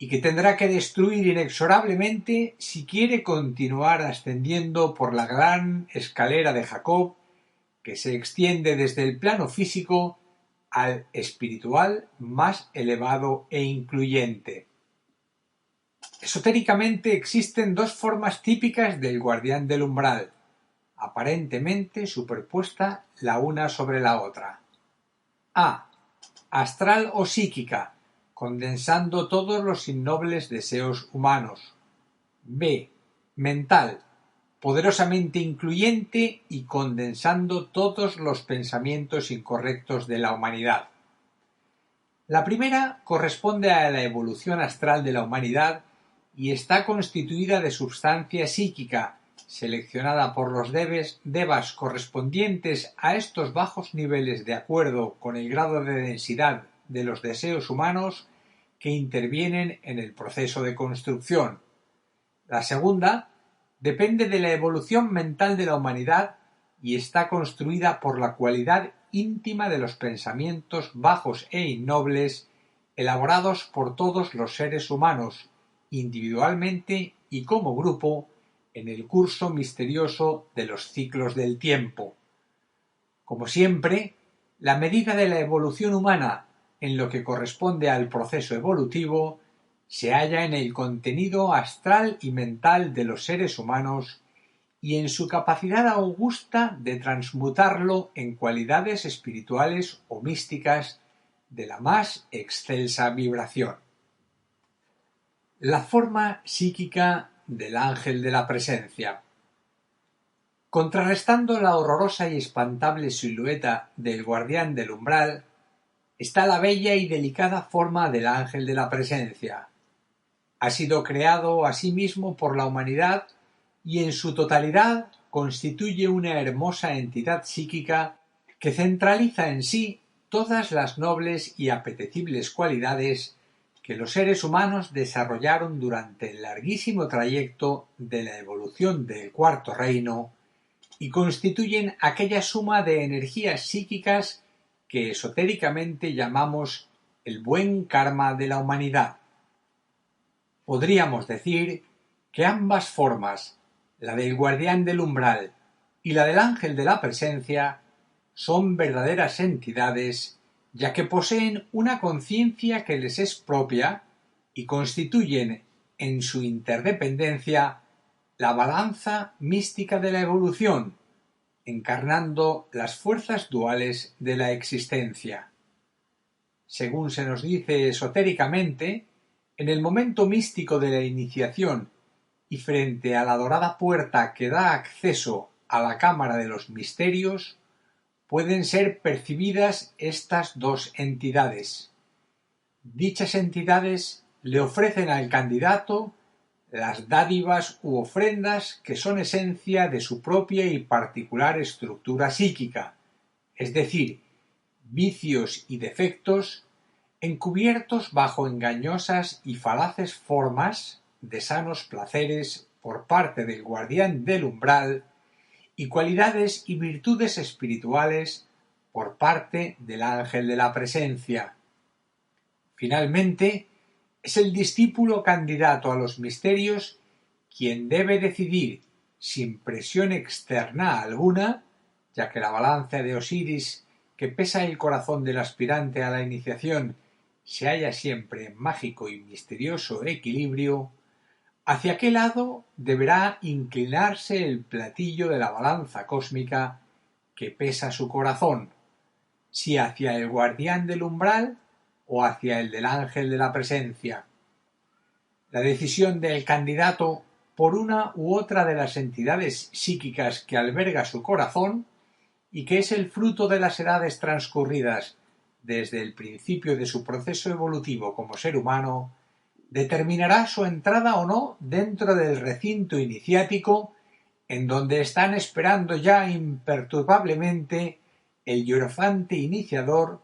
y que tendrá que destruir inexorablemente si quiere continuar ascendiendo por la gran escalera de Jacob que se extiende desde el plano físico al espiritual más elevado e incluyente. Esotéricamente existen dos formas típicas del guardián del umbral, aparentemente superpuesta la una sobre la otra. A. Astral o psíquica, condensando todos los innobles deseos humanos. B. Mental, poderosamente incluyente y condensando todos los pensamientos incorrectos de la humanidad. La primera corresponde a la evolución astral de la humanidad y está constituida de substancia psíquica, seleccionada por los devas correspondientes a estos bajos niveles de acuerdo con el grado de densidad de los deseos humanos que intervienen en el proceso de construcción. La segunda depende de la evolución mental de la humanidad y está construida por la cualidad íntima de los pensamientos bajos e innobles elaborados por todos los seres humanos, individualmente y como grupo, en el curso misterioso de los ciclos del tiempo. Como siempre, la medida de la evolución humana en lo que corresponde al proceso evolutivo se halla en el contenido astral y mental de los seres humanos y en su capacidad augusta de transmutarlo en cualidades espirituales o místicas de la más excelsa vibración. La forma psíquica del ángel de la presencia. Contrarrestando la horrorosa y espantable silueta del guardián del umbral, está la bella y delicada forma del ángel de la presencia. Ha sido creado asimismo por la humanidad y en su totalidad constituye una hermosa entidad psíquica que centraliza en sí todas las nobles y apetecibles cualidades que los seres humanos desarrollaron durante el larguísimo trayecto de la evolución del cuarto reino y constituyen aquella suma de energías psíquicas que esotéricamente llamamos el buen karma de la humanidad. Podríamos decir que ambas formas, la del guardián del umbral y la del ángel de la presencia, son verdaderas entidades, ya que poseen una conciencia que les es propia y constituyen en su interdependencia la balanza mística de la evolución, encarnando las fuerzas duales de la existencia. Según se nos dice esotéricamente, en el momento místico de la iniciación y frente a la dorada puerta que da acceso a la cámara de los misterios, pueden ser percibidas estas dos entidades. Dichas entidades le ofrecen al candidato las dádivas u ofrendas que son esencia de su propia y particular estructura psíquica, es decir, vicios y defectos encubiertos bajo engañosas y falaces formas de sanos placeres por parte del guardián del umbral y cualidades y virtudes espirituales por parte del ángel de la presencia. Finalmente, es el discípulo candidato a los misterios quien debe decidir, sin presión externa alguna, ya que la balanza de Osiris que pesa el corazón del aspirante a la iniciación se halla siempre en mágico y misterioso equilibrio, hacia qué lado deberá inclinarse el platillo de la balanza cósmica que pesa su corazón, si hacia el guardián del umbral o hacia el del ángel de la presencia. La decisión del candidato por una u otra de las entidades psíquicas que alberga su corazón y que es el fruto de las edades transcurridas desde el principio de su proceso evolutivo como ser humano, determinará su entrada o no dentro del recinto iniciático en donde están esperando ya imperturbablemente el hierofante iniciador,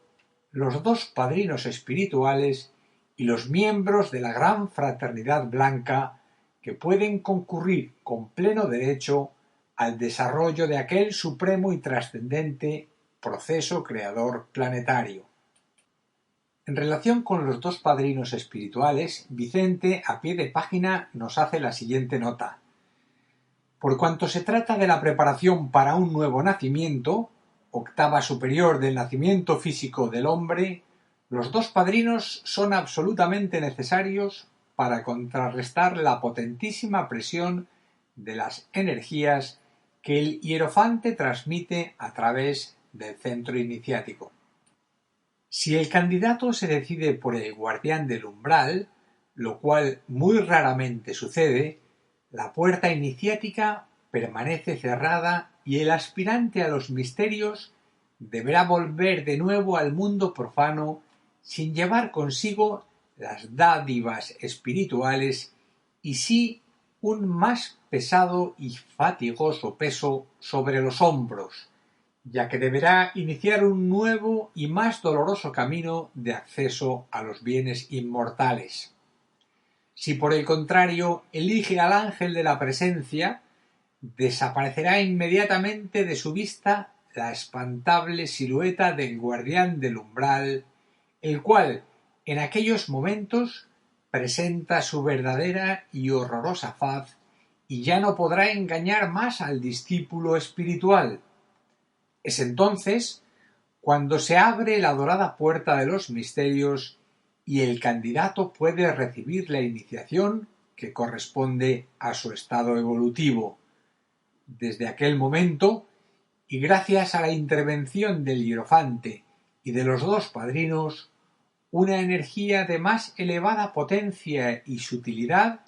los dos padrinos espirituales y los miembros de la gran fraternidad blanca que pueden concurrir con pleno derecho al desarrollo de aquel supremo y trascendente proceso creador planetario. En relación con los dos padrinos espirituales, Vicente, a pie de página, nos hace la siguiente nota. Por cuanto se trata de la preparación para un nuevo nacimiento, octava superior del nacimiento físico del hombre, los dos padrinos son absolutamente necesarios para contrarrestar la potentísima presión de las energías que el hierofante transmite a través del centro iniciático. Si el candidato se decide por el guardián del umbral, lo cual muy raramente sucede, la puerta iniciática permanece cerrada y el aspirante a los misterios deberá volver de nuevo al mundo profano sin llevar consigo las dádivas espirituales y sí un más pesado y fatigoso peso sobre los hombros, ya que deberá iniciar un nuevo y más doloroso camino de acceso a los bienes inmortales. Si por el contrario elige al ángel de la presencia, desaparecerá inmediatamente de su vista la espantable silueta del guardián del umbral, el cual en aquellos momentos presenta su verdadera y horrorosa faz y ya no podrá engañar más al discípulo espiritual. Es entonces cuando se abre la dorada puerta de los misterios y el candidato puede recibir la iniciación que corresponde a su estado evolutivo. Desde aquel momento, y gracias a la intervención del hierofante y de los dos padrinos, una energía de más elevada potencia y sutilidad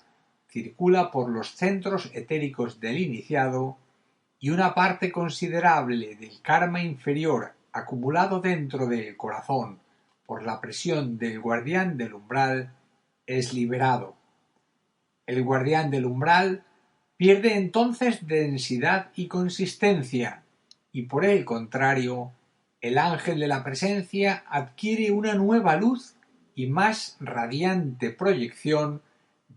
circula por los centros etéricos del iniciado y una parte considerable del karma inferior acumulado dentro del corazón por la presión del guardián del umbral es liberado. El guardián del umbral pierde entonces densidad y consistencia y por el contrario el ángel de la presencia adquiere una nueva luz y más radiante proyección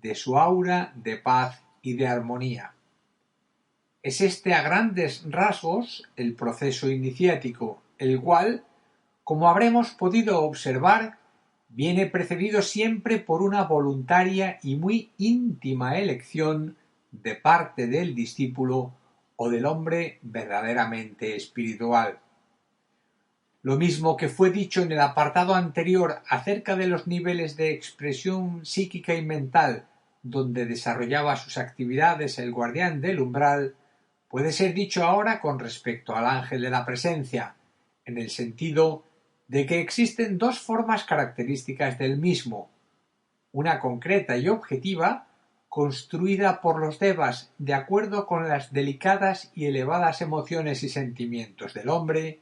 de su aura de paz y de armonía. Es este a grandes rasgos el proceso iniciático, el cual, como habremos podido observar, viene precedido siempre por una voluntaria y muy íntima elección de parte del discípulo o del hombre verdaderamente espiritual. Lo mismo que fue dicho en el apartado anterior acerca de los niveles de expresión psíquica y mental donde desarrollaba sus actividades el guardián del umbral, puede ser dicho ahora con respecto al ángel de la presencia, en el sentido de que existen dos formas características del mismo, una concreta y objetiva, construida por los devas de acuerdo con las delicadas y elevadas emociones y sentimientos del hombre,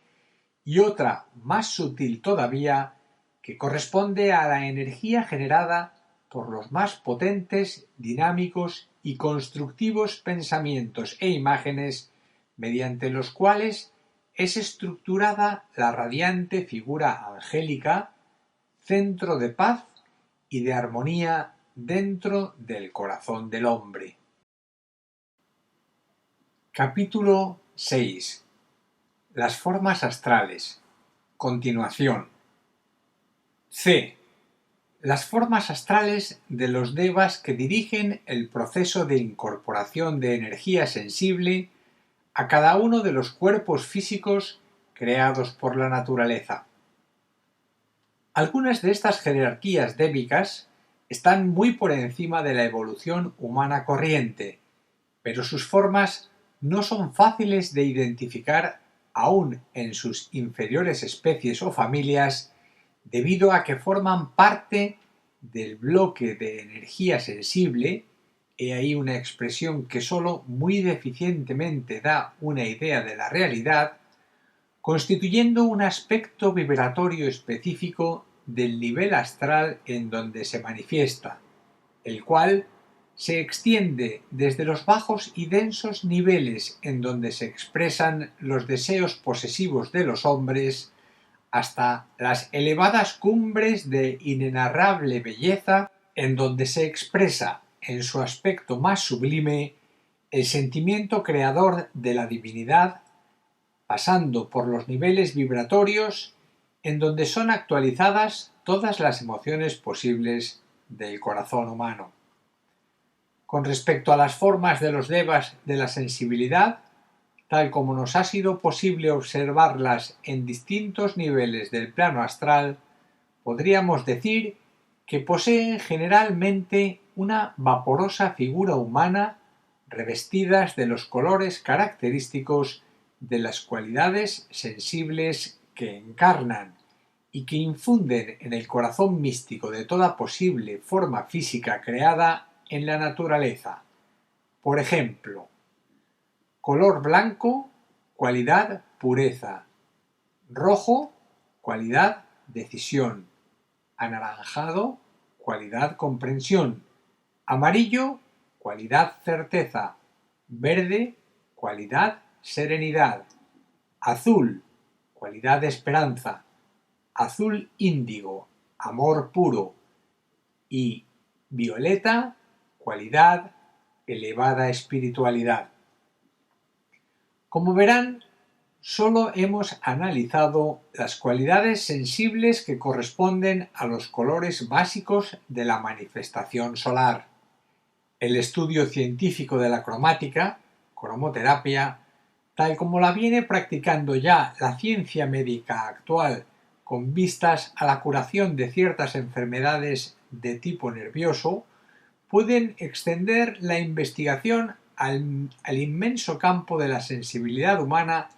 y otra más sutil todavía, que corresponde a la energía generada por los más potentes, dinámicos y constructivos pensamientos e imágenes mediante los cuales es estructurada la radiante figura angélica, centro de paz y de armonía dentro del corazón del hombre. Capítulo 6. Las formas astrales. Continuación. C. Las formas astrales de los devas que dirigen el proceso de incorporación de energía sensible a cada uno de los cuerpos físicos creados por la naturaleza. Algunas de estas jerarquías débicas están muy por encima de la evolución humana corriente, pero sus formas no son fáciles de identificar aún en sus inferiores especies o familias, debido a que forman parte del bloque de energía sensible, he ahí una expresión que sólo muy deficientemente da una idea de la realidad, constituyendo un aspecto vibratorio específico del nivel astral en donde se manifiesta, el cual se extiende desde los bajos y densos niveles en donde se expresan los deseos posesivos de los hombres hasta las elevadas cumbres de inenarrable belleza en donde se expresa en su aspecto más sublime el sentimiento creador de la divinidad, pasando por los niveles vibratorios en donde son actualizadas todas las emociones posibles del corazón humano. Con respecto a las formas de los devas de la sensibilidad, tal como nos ha sido posible observarlas en distintos niveles del plano astral, podríamos decir que poseen generalmente una vaporosa figura humana revestidas de los colores característicos de las cualidades sensibles que encarnan y que infunden en el corazón místico de toda posible forma física creada en la naturaleza. Por ejemplo, color blanco, cualidad pureza; rojo, cualidad decisión; anaranjado, cualidad comprensión; amarillo, cualidad certeza; verde, cualidad serenidad; azul, cualidad esperanza; azul índigo, amor puro; y violeta, cualidad elevada espiritualidad. Como verán, solo hemos analizado las cualidades sensibles que corresponden a los colores básicos de la manifestación solar. El estudio científico de la cromática, cromoterapia, tal como la viene practicando ya la ciencia médica actual con vistas a la curación de ciertas enfermedades de tipo nervioso, pueden extender la investigación al inmenso campo de la sensibilidad humana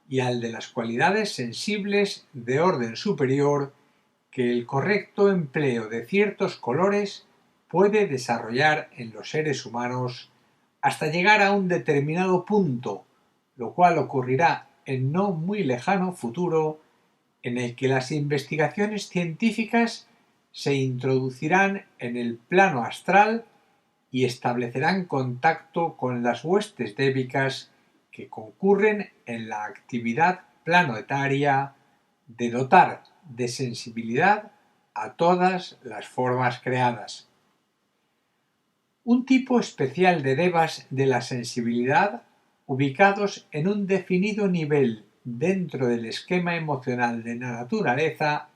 y al de las cualidades sensibles de orden superior que el correcto empleo de ciertos colores puede desarrollar en los seres humanos hasta llegar a un determinado punto, lo cual ocurrirá en no muy lejano futuro, en el que las investigaciones científicas se introducirán en el plano astral y establecerán contacto con las huestes débicas que concurren en la actividad planetaria de dotar de sensibilidad a todas las formas creadas. Un tipo especial de devas de la sensibilidad, ubicados en un definido nivel dentro del esquema emocional de la naturaleza,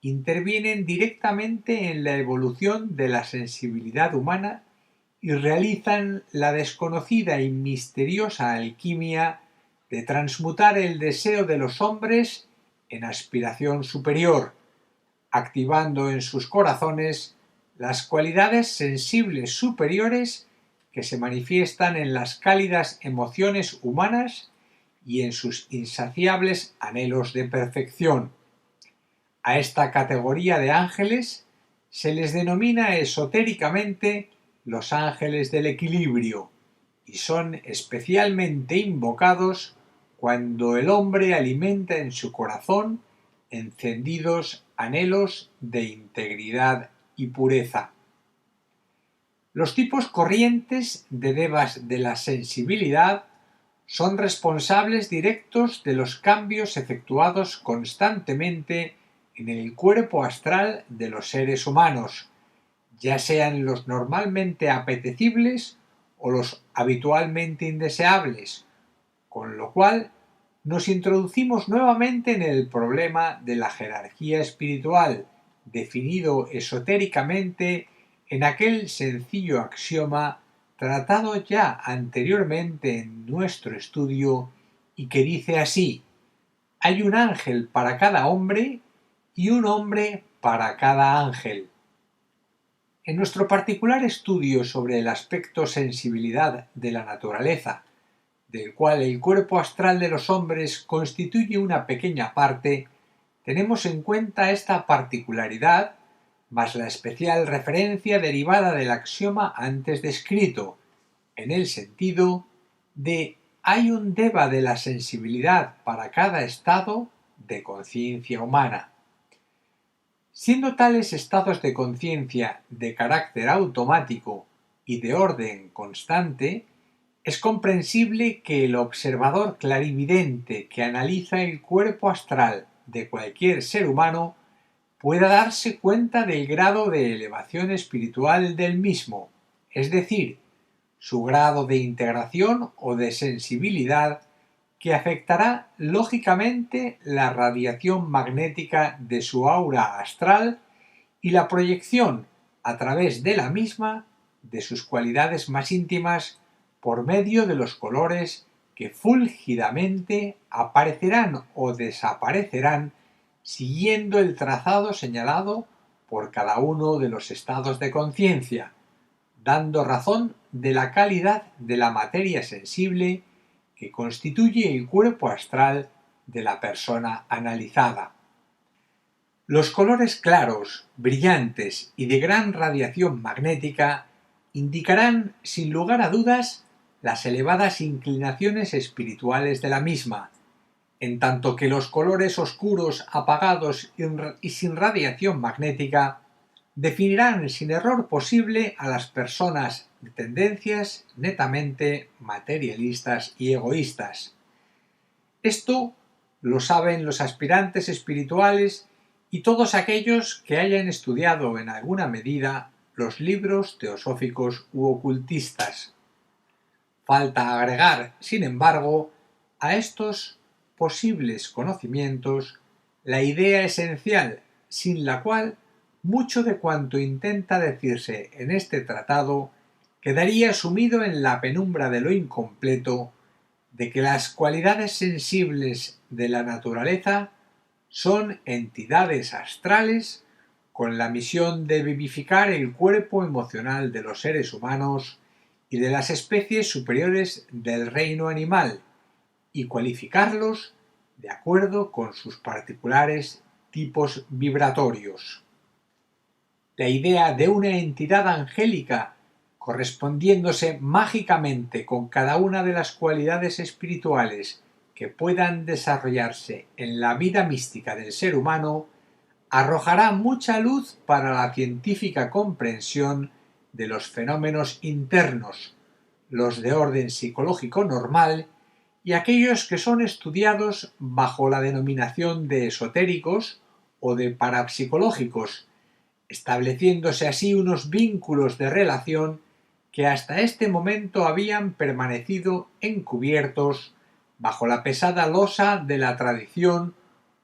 intervienen directamente en la evolución de la sensibilidad humana y realizan la desconocida y misteriosa alquimia de transmutar el deseo de los hombres en aspiración superior, activando en sus corazones las cualidades sensibles superiores que se manifiestan en las cálidas emociones humanas y en sus insaciables anhelos de perfección. A esta categoría de ángeles se les denomina esotéricamente los ángeles del equilibrio y son especialmente invocados cuando el hombre alimenta en su corazón encendidos anhelos de integridad y pureza. Los tipos corrientes de devas de la sensibilidad son responsables directos de los cambios efectuados constantemente en el cuerpo astral de los seres humanos, ya sean los normalmente apetecibles o los habitualmente indeseables, con lo cual nos introducimos nuevamente en el problema de la jerarquía espiritual, definido esotéricamente en aquel sencillo axioma tratado ya anteriormente en nuestro estudio y que dice así: hay un ángel para cada hombre y un hombre para cada ángel. En nuestro particular estudio sobre el aspecto sensibilidad de la naturaleza, del cual el cuerpo astral de los hombres constituye una pequeña parte, tenemos en cuenta esta particularidad, más la especial referencia derivada del axioma antes descrito, en el sentido de hay un deva de la sensibilidad para cada estado de conciencia humana. Siendo tales estados de conciencia de carácter automático y de orden constante, es comprensible que el observador clarividente que analiza el cuerpo astral de cualquier ser humano pueda darse cuenta del grado de elevación espiritual del mismo, es decir, su grado de integración o de sensibilidad que afectará lógicamente la radiación magnética de su aura astral y la proyección a través de la misma de sus cualidades más íntimas por medio de los colores que fúlgidamente aparecerán o desaparecerán siguiendo el trazado señalado por cada uno de los estados de conciencia, dando razón de la calidad de la materia sensible que constituye el cuerpo astral de la persona analizada. Los colores claros, brillantes y de gran radiación magnética indicarán, sin lugar a dudas, las elevadas inclinaciones espirituales de la misma, en tanto que los colores oscuros, apagados y sin radiación magnética definirán sin error posible a las personas de tendencias netamente materialistas y egoístas. Esto lo saben los aspirantes espirituales y todos aquellos que hayan estudiado en alguna medida los libros teosóficos u ocultistas. Falta agregar, sin embargo, a estos posibles conocimientos la idea esencial sin la cual mucho de cuanto intenta decirse en este tratado quedaría sumido en la penumbra de lo incompleto, de que las cualidades sensibles de la naturaleza son entidades astrales con la misión de vivificar el cuerpo emocional de los seres humanos y de las especies superiores del reino animal y cualificarlos de acuerdo con sus particulares tipos vibratorios. La idea de una entidad angélica correspondiéndose mágicamente con cada una de las cualidades espirituales que puedan desarrollarse en la vida mística del ser humano, arrojará mucha luz para la científica comprensión de los fenómenos internos, los de orden psicológico normal y aquellos que son estudiados bajo la denominación de esotéricos o de parapsicológicos, estableciéndose así unos vínculos de relación que hasta este momento habían permanecido encubiertos bajo la pesada losa de la tradición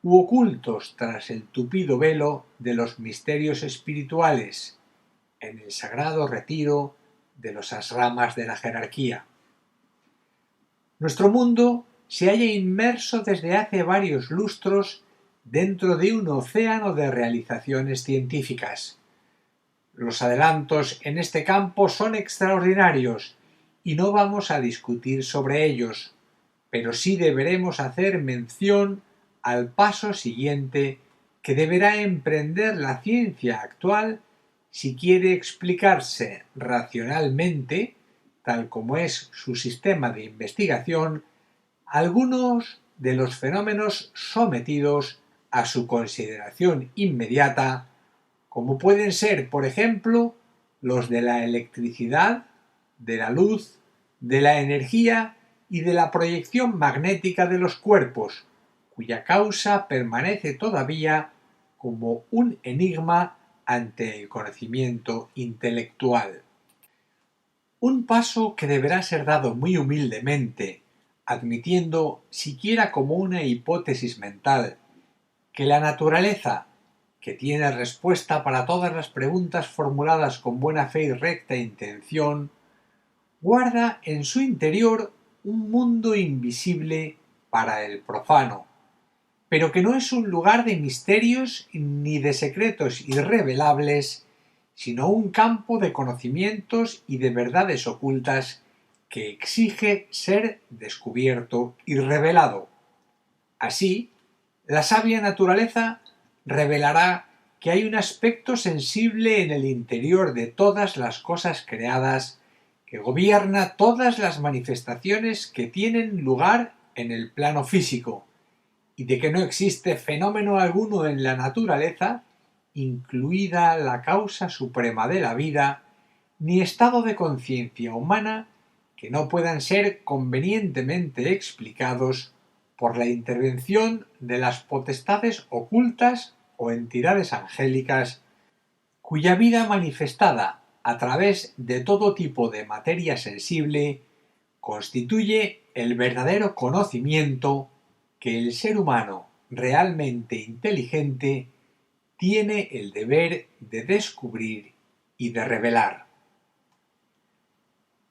u ocultos tras el tupido velo de los misterios espirituales, en el sagrado retiro de los asramas de la jerarquía. Nuestro mundo se halla inmerso desde hace varios lustros dentro de un océano de realizaciones científicas. Los adelantos en este campo son extraordinarios y no vamos a discutir sobre ellos, pero sí deberemos hacer mención al paso siguiente que deberá emprender la ciencia actual si quiere explicarse racionalmente, tal como es su sistema de investigación, algunos de los fenómenos sometidos a su consideración inmediata, como pueden ser, por ejemplo, los de la electricidad, de la luz, de la energía y de la proyección magnética de los cuerpos, cuya causa permanece todavía como un enigma ante el conocimiento intelectual. Un paso que deberá ser dado muy humildemente, admitiendo siquiera como una hipótesis mental que la naturaleza, que tiene respuesta para todas las preguntas formuladas con buena fe y recta intención, guarda en su interior un mundo invisible para el profano, pero que no es un lugar de misterios ni de secretos irrevelables, sino un campo de conocimientos y de verdades ocultas que exige ser descubierto y revelado. Así, la sabia naturaleza revelará que hay un aspecto sensible en el interior de todas las cosas creadas que gobierna todas las manifestaciones que tienen lugar en el plano físico, y de que no existe fenómeno alguno en la naturaleza, incluida la causa suprema de la vida, ni estado de conciencia humana que no puedan ser convenientemente explicados por la intervención de las potestades ocultas o entidades angélicas cuya vida manifestada a través de todo tipo de materia sensible constituye el verdadero conocimiento que el ser humano realmente inteligente tiene el deber de descubrir y de revelar.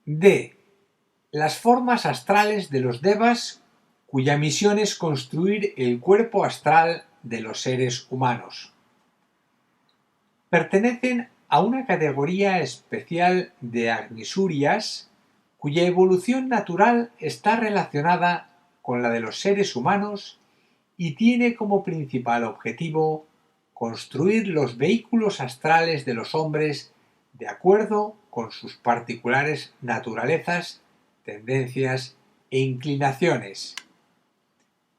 D. Las formas astrales de los devas cuya misión es construir el cuerpo astral de los seres humanos. Pertenecen a una categoría especial de agnisurias cuya evolución natural está relacionada con la de los seres humanos y tiene como principal objetivo construir los vehículos astrales de los hombres de acuerdo con sus particulares naturalezas, tendencias e inclinaciones.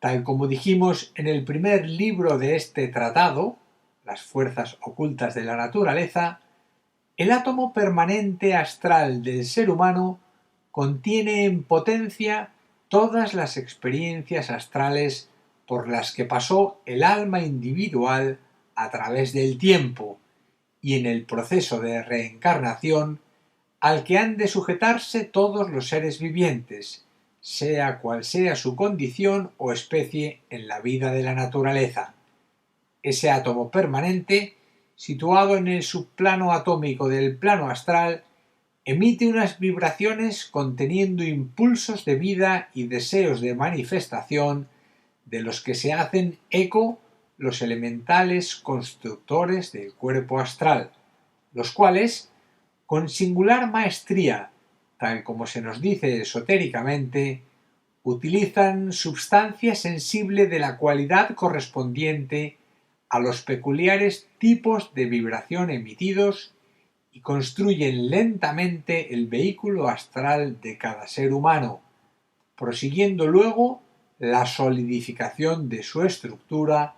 Tal como dijimos en el primer libro de este tratado, Las fuerzas ocultas de la naturaleza, el átomo permanente astral del ser humano contiene en potencia todas las experiencias astrales por las que pasó el alma individual a través del tiempo y en el proceso de reencarnación al que han de sujetarse todos los seres vivientes, sea cual sea su condición o especie en la vida de la naturaleza. Ese átomo permanente, situado en el subplano atómico del plano astral, emite unas vibraciones conteniendo impulsos de vida y deseos de manifestación de los que se hacen eco los elementales constructores del cuerpo astral, los cuales, con singular maestría, tal como se nos dice esotéricamente, utilizan substancia sensible de la cualidad correspondiente a los peculiares tipos de vibración emitidos y construyen lentamente el vehículo astral de cada ser humano, prosiguiendo luego la solidificación de su estructura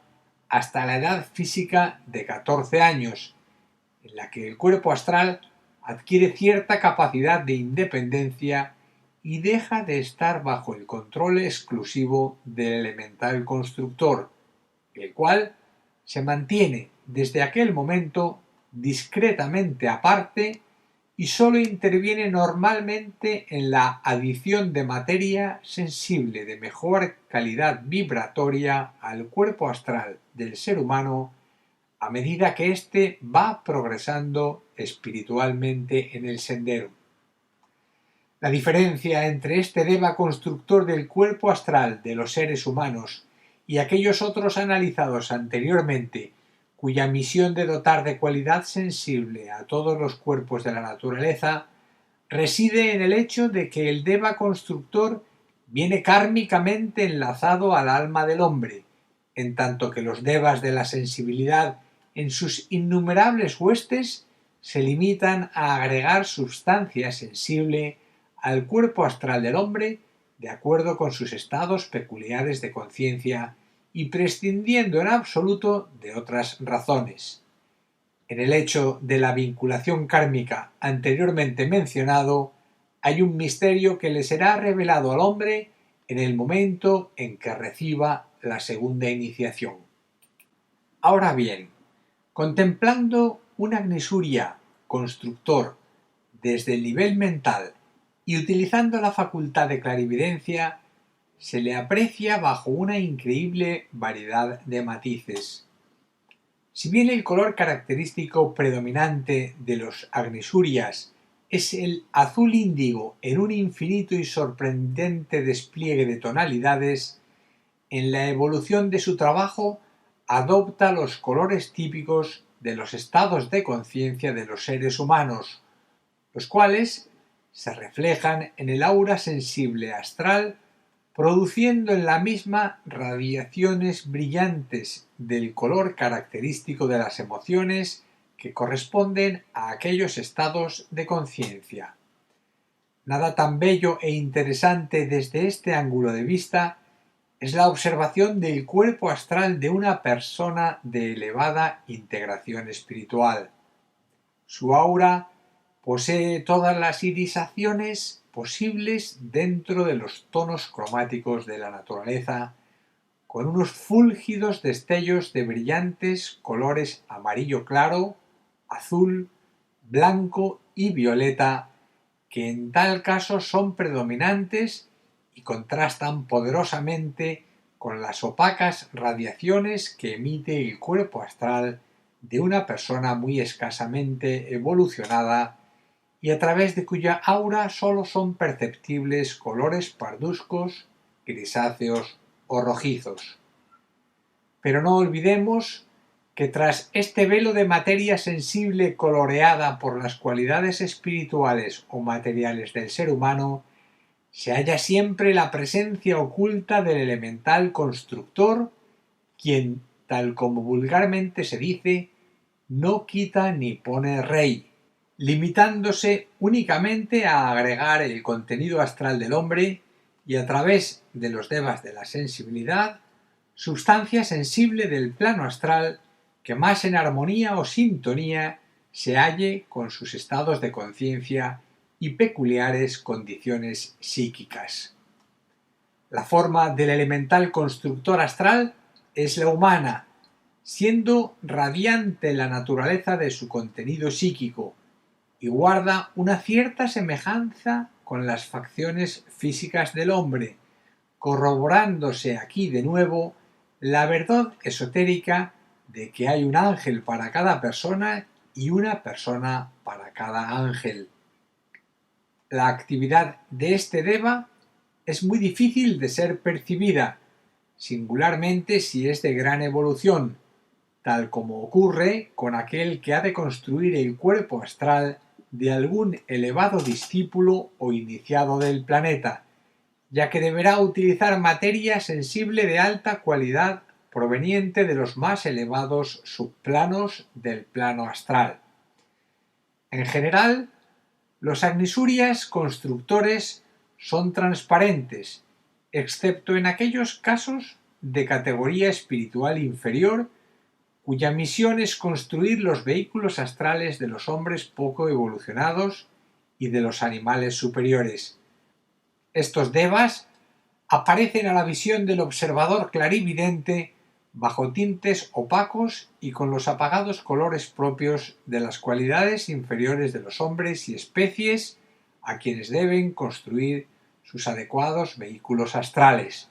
hasta la edad física de 14 años, en la que el cuerpo astral adquiere cierta capacidad de independencia y deja de estar bajo el control exclusivo del elemental constructor, el cual se mantiene desde aquel momento discretamente aparte y sólo interviene normalmente en la adición de materia sensible de mejor calidad vibratoria al cuerpo astral del ser humano a medida que éste va progresando espiritualmente en el sendero. La diferencia entre este deva constructor del cuerpo astral de los seres humanos y aquellos otros analizados anteriormente, cuya misión de dotar de cualidad sensible a todos los cuerpos de la naturaleza, reside en el hecho de que el deva constructor viene kármicamente enlazado al alma del hombre, en tanto que los devas de la sensibilidad en sus innumerables huestes se limitan a agregar substancia sensible al cuerpo astral del hombre de acuerdo con sus estados peculiares de conciencia y prescindiendo en absoluto de otras razones. En el hecho de la vinculación kármica anteriormente mencionado hay un misterio que le será revelado al hombre en el momento en que reciba la segunda iniciación. Ahora bien, contemplando una agnesuria constructor desde el nivel mental y utilizando la facultad de clarividencia, se le aprecia bajo una increíble variedad de matices. Si bien el color característico predominante de los agnesurias es el azul índigo en un infinito y sorprendente despliegue de tonalidades, en la evolución de su trabajo adopta los colores típicos de los estados de conciencia de los seres humanos, los cuales se reflejan en el aura sensible astral, produciendo en la misma radiaciones brillantes del color característico de las emociones que corresponden a aquellos estados de conciencia. Nada tan bello e interesante desde este ángulo de vista es la observación del cuerpo astral de una persona de elevada integración espiritual. Su aura Posee todas las irisaciones posibles dentro de los tonos cromáticos de la naturaleza, con unos fúlgidos destellos de brillantes colores amarillo claro, azul, blanco y violeta, que en tal caso son predominantes y contrastan poderosamente con las opacas radiaciones que emite el cuerpo astral de una persona muy escasamente evolucionada y a través de cuya aura sólo son perceptibles colores parduzcos, grisáceos o rojizos. Pero no olvidemos que tras este velo de materia sensible coloreada por las cualidades espirituales o materiales del ser humano, se halla siempre la presencia oculta del elemental constructor, quien, tal como vulgarmente se dice, no quita ni pone rey, limitándose únicamente a agregar el contenido astral del hombre y a través de los devas de la sensibilidad, sustancia sensible del plano astral que más en armonía o sintonía se halle con sus estados de conciencia y peculiares condiciones psíquicas. La forma del elemental constructor astral es la humana, siendo radiante la naturaleza de su contenido psíquico, y guarda una cierta semejanza con las facciones físicas del hombre, corroborándose aquí de nuevo la verdad esotérica de que hay un ángel para cada persona y una persona para cada ángel. La actividad de este deva es muy difícil de ser percibida, singularmente si es de gran evolución, tal como ocurre con aquel que ha de construir el cuerpo astral de algún elevado discípulo o iniciado del planeta, ya que deberá utilizar materia sensible de alta cualidad proveniente de los más elevados subplanos del plano astral. En general, los agnisurias constructores son transparentes, excepto en aquellos casos de categoría espiritual inferior, cuya misión es construir los vehículos astrales de los hombres poco evolucionados y de los animales superiores. Estos devas aparecen a la visión del observador clarividente bajo tintes opacos y con los apagados colores propios de las cualidades inferiores de los hombres y especies a quienes deben construir sus adecuados vehículos astrales.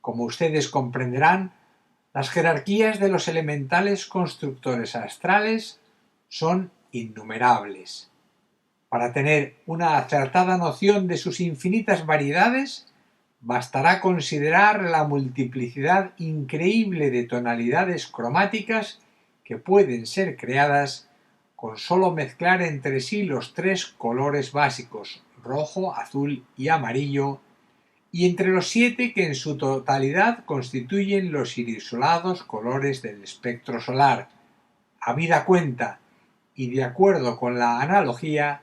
Como ustedes comprenderán, las jerarquías de los elementales constructores astrales son innumerables. Para tener una acertada noción de sus infinitas variedades, bastará considerar la multiplicidad increíble de tonalidades cromáticas que pueden ser creadas con solo mezclar entre sí los tres colores básicos, rojo, azul y amarillo, y entre los 7 que en su totalidad constituyen los irisolados colores del espectro solar, habida cuenta, y de acuerdo con la analogía,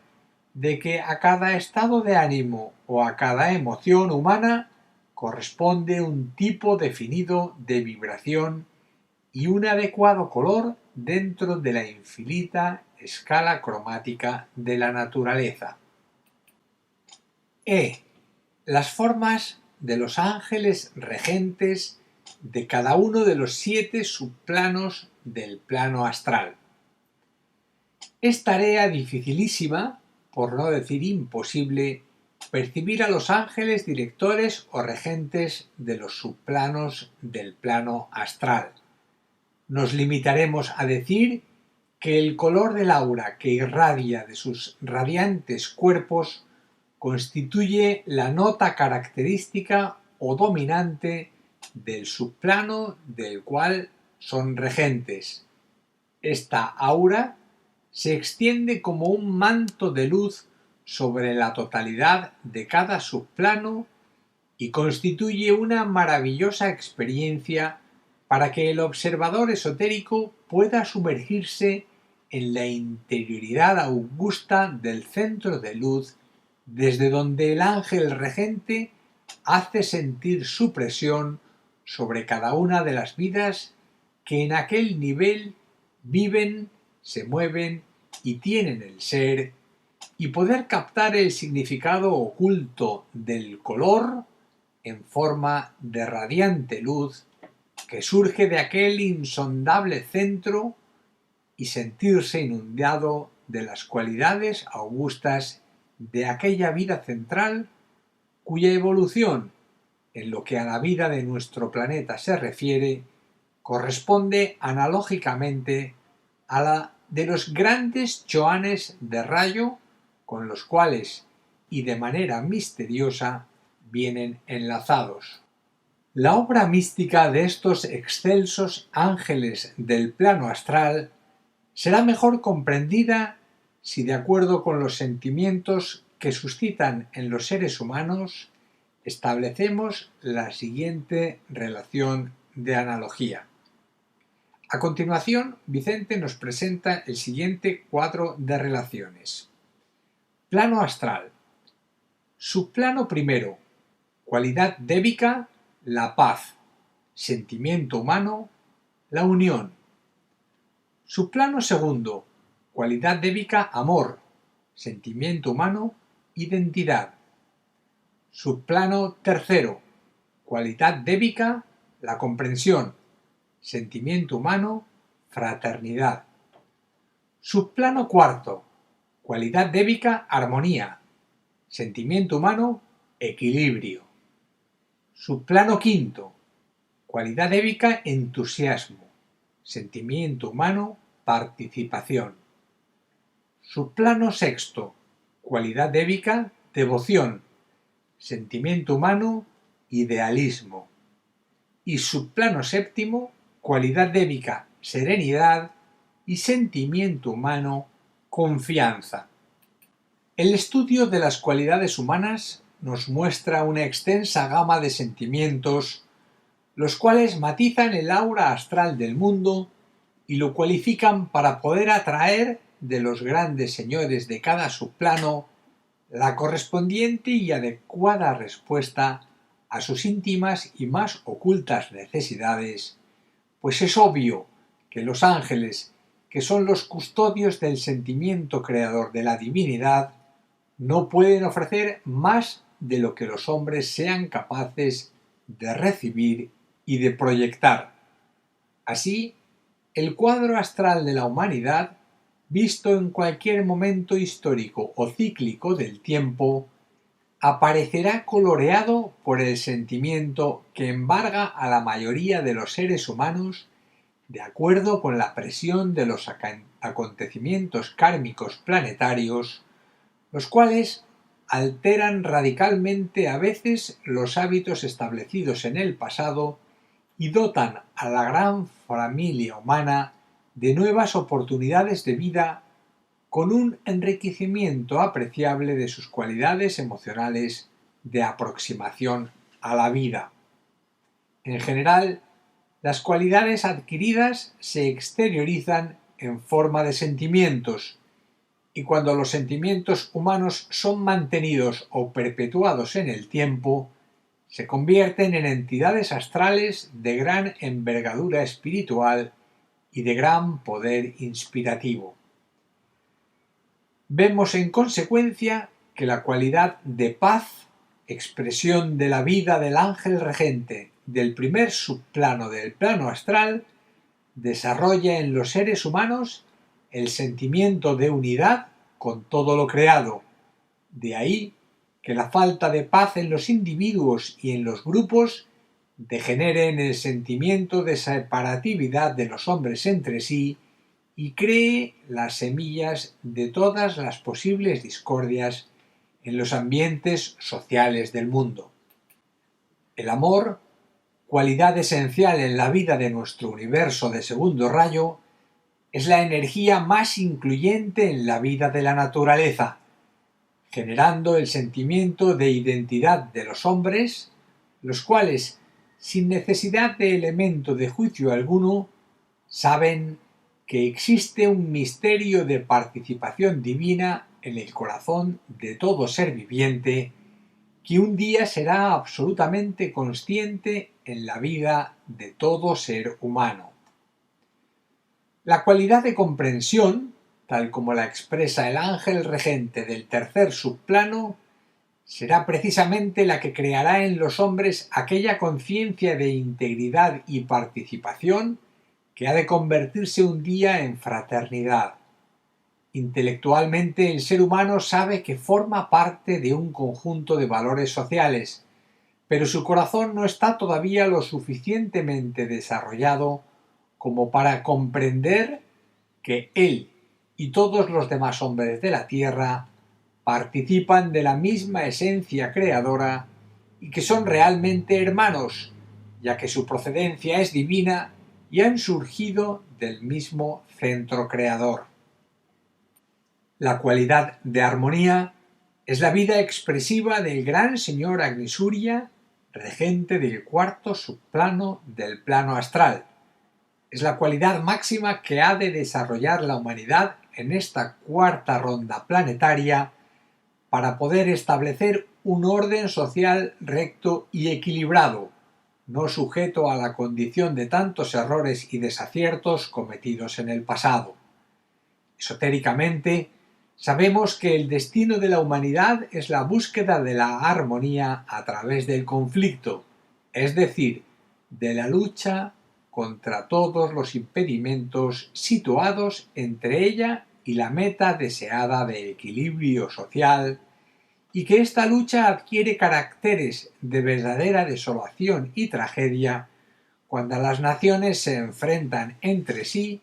de que a cada estado de ánimo o a cada emoción humana corresponde un tipo definido de vibración y un adecuado color dentro de la infinita escala cromática de la naturaleza. Las formas de los ángeles regentes de cada uno de los 7 subplanos del plano astral. Es tarea dificilísima, por no decir imposible, percibir a los ángeles directores o regentes de los subplanos del plano astral. Nos limitaremos a decir que el color del aura que irradia de sus radiantes cuerpos constituye la nota característica o dominante del subplano del cual son regentes. Esta aura se extiende como un manto de luz sobre la totalidad de cada subplano y constituye una maravillosa experiencia para que el observador esotérico pueda sumergirse en la interioridad augusta del centro de luz desde donde el ángel regente hace sentir su presión sobre cada una de las vidas que en aquel nivel viven, se mueven y tienen el ser y poder captar el significado oculto del color en forma de radiante luz que surge de aquel insondable centro y sentirse inundado de las cualidades augustas de aquella vida central cuya evolución, en lo que a la vida de nuestro planeta se refiere, corresponde analógicamente a la de los grandes choanes de rayo con los cuales, y de manera misteriosa, vienen enlazados. La obra mística de estos excelsos ángeles del plano astral será mejor comprendida si, de acuerdo con los sentimientos que suscitan en los seres humanos, establecemos la siguiente relación de analogía. A continuación, Vicente nos presenta el siguiente cuadro de relaciones. Plano astral. Subplano primero. Cualidad débica, la paz. Sentimiento humano, la unión. Subplano segundo. Cualidad débica, amor. Sentimiento humano, identidad. Subplano tercero. Cualidad débica, la comprensión. Sentimiento humano, fraternidad. Subplano cuarto. Cualidad débica, armonía. Sentimiento humano, equilibrio. Subplano quinto. Cualidad débica, entusiasmo. Sentimiento humano, participación. Subplano sexto. Cualidad débica, devoción. Sentimiento humano, idealismo. Y subplano séptimo, cualidad débica, serenidad, y sentimiento humano, confianza. El estudio de las cualidades humanas nos muestra una extensa gama de sentimientos, los cuales matizan el aura astral del mundo y lo cualifican para poder atraer de los grandes señores de cada subplano la correspondiente y adecuada respuesta a sus íntimas y más ocultas necesidades, pues es obvio que los ángeles, que son los custodios del sentimiento creador de la divinidad, no pueden ofrecer más de lo que los hombres sean capaces de recibir y de proyectar. Así, el cuadro astral de la humanidad, visto en cualquier momento histórico o cíclico del tiempo, aparecerá coloreado por el sentimiento que embarga a la mayoría de los seres humanos de acuerdo con la presión de los acontecimientos kármicos planetarios, los cuales alteran radicalmente a veces los hábitos establecidos en el pasado y dotan a la gran familia humana de nuevas oportunidades de vida con un enriquecimiento apreciable de sus cualidades emocionales de aproximación a la vida. En general, las cualidades adquiridas se exteriorizan en forma de sentimientos, y cuando los sentimientos humanos son mantenidos o perpetuados en el tiempo, se convierten en entidades astrales de gran envergadura espiritual y de gran poder inspirativo. Vemos en consecuencia que la cualidad de paz, expresión de la vida del ángel regente del primer subplano del plano astral, desarrolla en los seres humanos el sentimiento de unidad con todo lo creado. De ahí que la falta de paz en los individuos y en los grupos degenere en el sentimiento de separatividad de los hombres entre sí y cree las semillas de todas las posibles discordias en los ambientes sociales del mundo. El amor, cualidad esencial en la vida de nuestro universo de segundo rayo, es la energía más incluyente en la vida de la naturaleza, generando el sentimiento de identidad de los hombres, los cuales, sin necesidad de elemento de juicio alguno, saben que existe un misterio de participación divina en el corazón de todo ser viviente que un día será absolutamente consciente en la vida de todo ser humano. La cualidad de comprensión, tal como la expresa el ángel regente del tercer subplano, será precisamente la que creará en los hombres aquella conciencia de integridad y participación que ha de convertirse un día en fraternidad. Intelectualmente el ser humano sabe que forma parte de un conjunto de valores sociales, pero su corazón no está todavía lo suficientemente desarrollado como para comprender que él y todos los demás hombres de la tierra participan de la misma esencia creadora y que son realmente hermanos, ya que su procedencia es divina y han surgido del mismo centro creador. La cualidad de armonía es la vida expresiva del gran señor Agnisurya, regente del cuarto subplano del plano astral. Es la cualidad máxima que ha de desarrollar la humanidad en esta cuarta ronda planetaria para poder establecer un orden social recto y equilibrado, no sujeto a la condición de tantos errores y desaciertos cometidos en el pasado. Esotéricamente, sabemos que el destino de la humanidad es la búsqueda de la armonía a través del conflicto, es decir, de la lucha contra todos los impedimentos situados entre ella y la meta deseada de equilibrio social, y que esta lucha adquiere caracteres de verdadera desolación y tragedia cuando las naciones se enfrentan entre sí,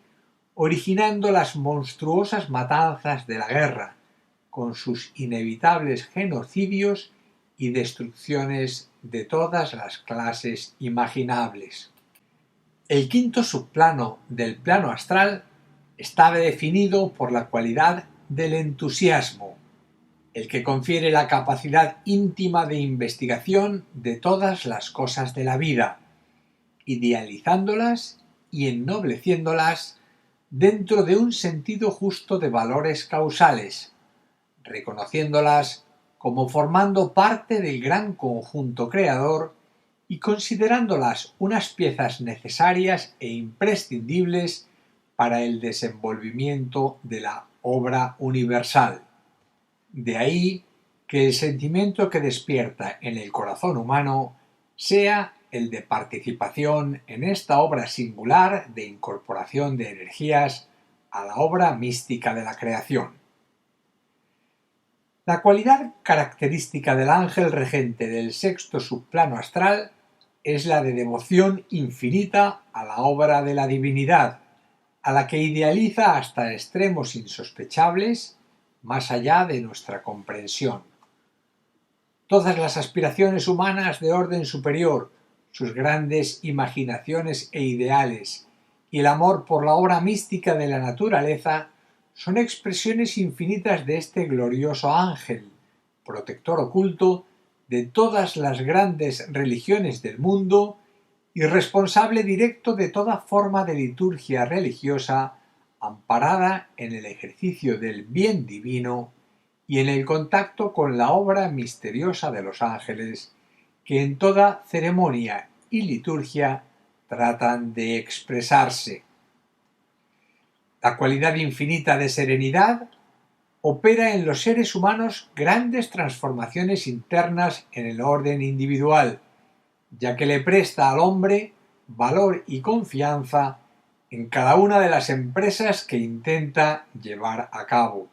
originando las monstruosas matanzas de la guerra, con sus inevitables genocidios y destrucciones de todas las clases imaginables. El quinto subplano del plano astral está definido por la cualidad del entusiasmo, el que confiere la capacidad íntima de investigación de todas las cosas de la vida, idealizándolas y ennobleciéndolas dentro de un sentido justo de valores causales, reconociéndolas como formando parte del gran conjunto creador y considerándolas unas piezas necesarias e imprescindibles para el desenvolvimiento de la obra universal. De ahí que el sentimiento que despierta en el corazón humano sea el de participación en esta obra singular de incorporación de energías a la obra mística de la creación. La cualidad característica del ángel regente del sexto subplano astral es la de devoción infinita a la obra de la divinidad, a la que idealiza hasta extremos insospechables, más allá de nuestra comprensión. Todas las aspiraciones humanas de orden superior, sus grandes imaginaciones e ideales, y el amor por la obra mística de la naturaleza son expresiones infinitas de este glorioso ángel, protector oculto de todas las grandes religiones del mundo y responsable directo de toda forma de liturgia religiosa amparada en el ejercicio del bien divino y en el contacto con la obra misteriosa de los ángeles, que en toda ceremonia y liturgia tratan de expresarse. La cualidad infinita de serenidad opera en los seres humanos grandes transformaciones internas en el orden individual, ya que le presta al hombre valor y confianza en cada una de las empresas que intenta llevar a cabo.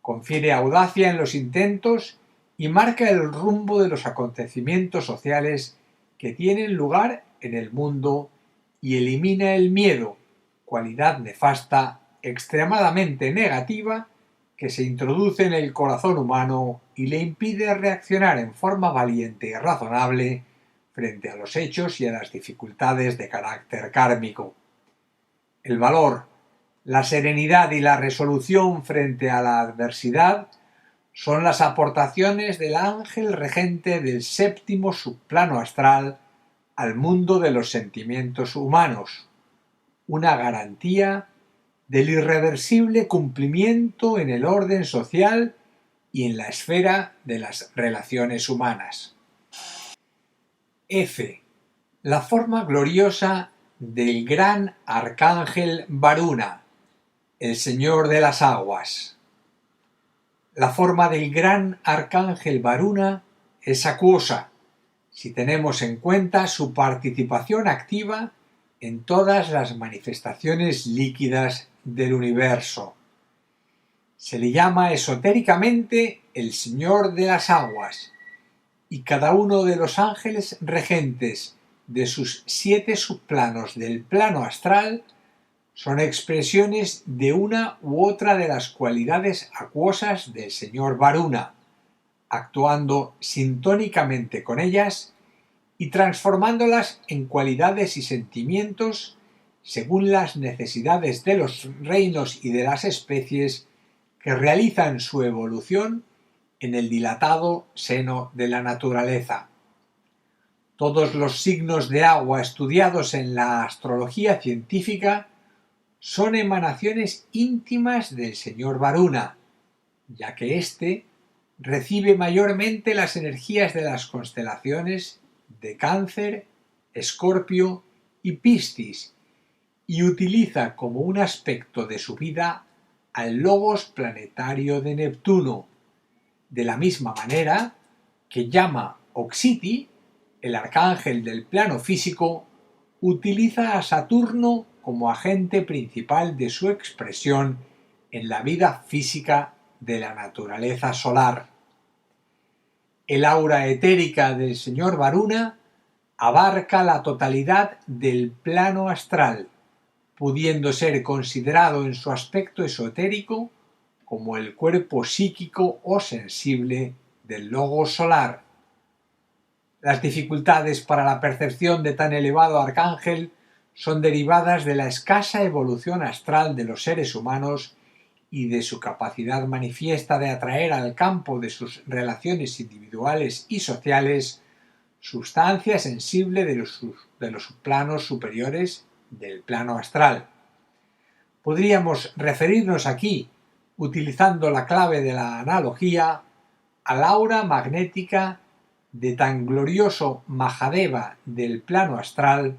Confiere audacia en los intentos y marca el rumbo de los acontecimientos sociales que tienen lugar en el mundo y elimina el miedo, cualidad nefasta, extremadamente negativa, que se introduce en el corazón humano y le impide reaccionar en forma valiente y razonable frente a los hechos y a las dificultades de carácter kármico. El valor, la serenidad y la resolución frente a la adversidad son las aportaciones del ángel regente del séptimo subplano astral al mundo de los sentimientos humanos, una garantía del irreversible cumplimiento en el orden social y en la esfera de las relaciones humanas. F. La forma gloriosa del gran arcángel Varuna, el Señor de las Aguas. La forma del gran arcángel Varuna es acuosa, si tenemos en cuenta su participación activa en todas las manifestaciones líquidas del universo. Se le llama esotéricamente el Señor de las Aguas, y cada uno de los ángeles regentes de sus 7 subplanos del plano astral son expresiones de una u otra de las cualidades acuosas del señor Varuna, actuando sintónicamente con ellas y transformándolas en cualidades y sentimientos según las necesidades de los reinos y de las especies que realizan su evolución en el dilatado seno de la naturaleza. Todos los signos de agua estudiados en la astrología científica son emanaciones íntimas del señor Varuna, ya que éste recibe mayormente las energías de las constelaciones de Cáncer, Escorpio y Piscis y utiliza como un aspecto de su vida al logos planetario de Neptuno, de la misma manera que Yama Oxiti, el arcángel del plano físico, utiliza a Saturno como agente principal de su expresión en la vida física de la naturaleza solar. El aura etérica del señor Varuna abarca la totalidad del plano astral, pudiendo ser considerado en su aspecto esotérico como el cuerpo psíquico o sensible del logos solar. Las dificultades para la percepción de tan elevado arcángel son derivadas de la escasa evolución astral de los seres humanos y de su capacidad manifiesta de atraer al campo de sus relaciones individuales y sociales sustancia sensible de los planos superiores del plano astral. Podríamos referirnos aquí, utilizando la clave de la analogía, al aura magnética de tan glorioso Mahadeva del plano astral,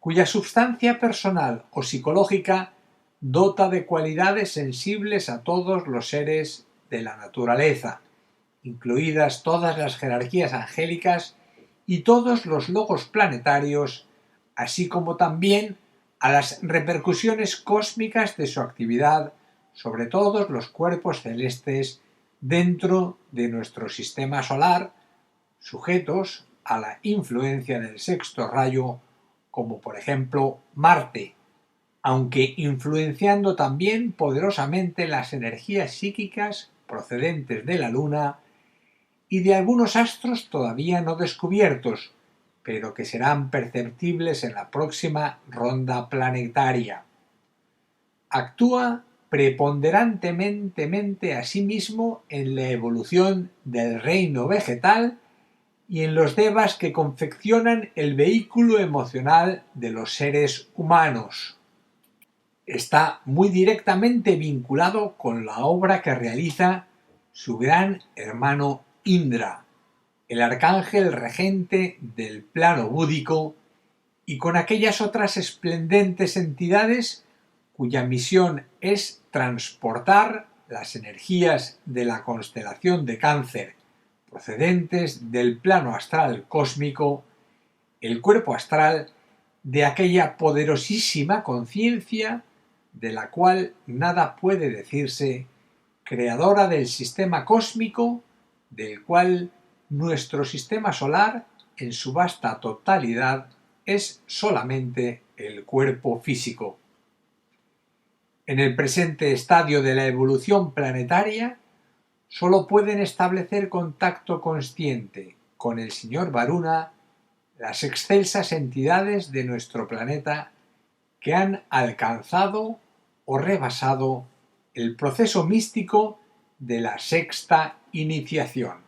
cuya substancia personal o psicológica dota de cualidades sensibles a todos los seres de la naturaleza, incluidas todas las jerarquías angélicas y todos los logos planetarios, así como también a las repercusiones cósmicas de su actividad sobre todos los cuerpos celestes dentro de nuestro sistema solar, sujetos a la influencia del sexto rayo, como por ejemplo Marte, aunque influenciando también poderosamente las energías psíquicas procedentes de la Luna y de algunos astros todavía no descubiertos, pero que serán perceptibles en la próxima ronda planetaria. Actúa preponderantemente asimismo en la evolución del reino vegetal y en los devas que confeccionan el vehículo emocional de los seres humanos. Está muy directamente vinculado con la obra que realiza su gran hermano Indra, el arcángel regente del plano búdico, y con aquellas otras esplendentes entidades cuya misión es transportar las energías de la constelación de Cáncer procedentes del plano astral cósmico, el cuerpo astral de aquella poderosísima conciencia de la cual nada puede decirse, creadora del sistema cósmico, del cual nuestro sistema solar, en su vasta totalidad, es solamente el cuerpo físico. En el presente estadio de la evolución planetaria, solo pueden establecer contacto consciente con el señor Varuna las excelsas entidades de nuestro planeta que han alcanzado o rebasado el proceso místico de la sexta iniciación.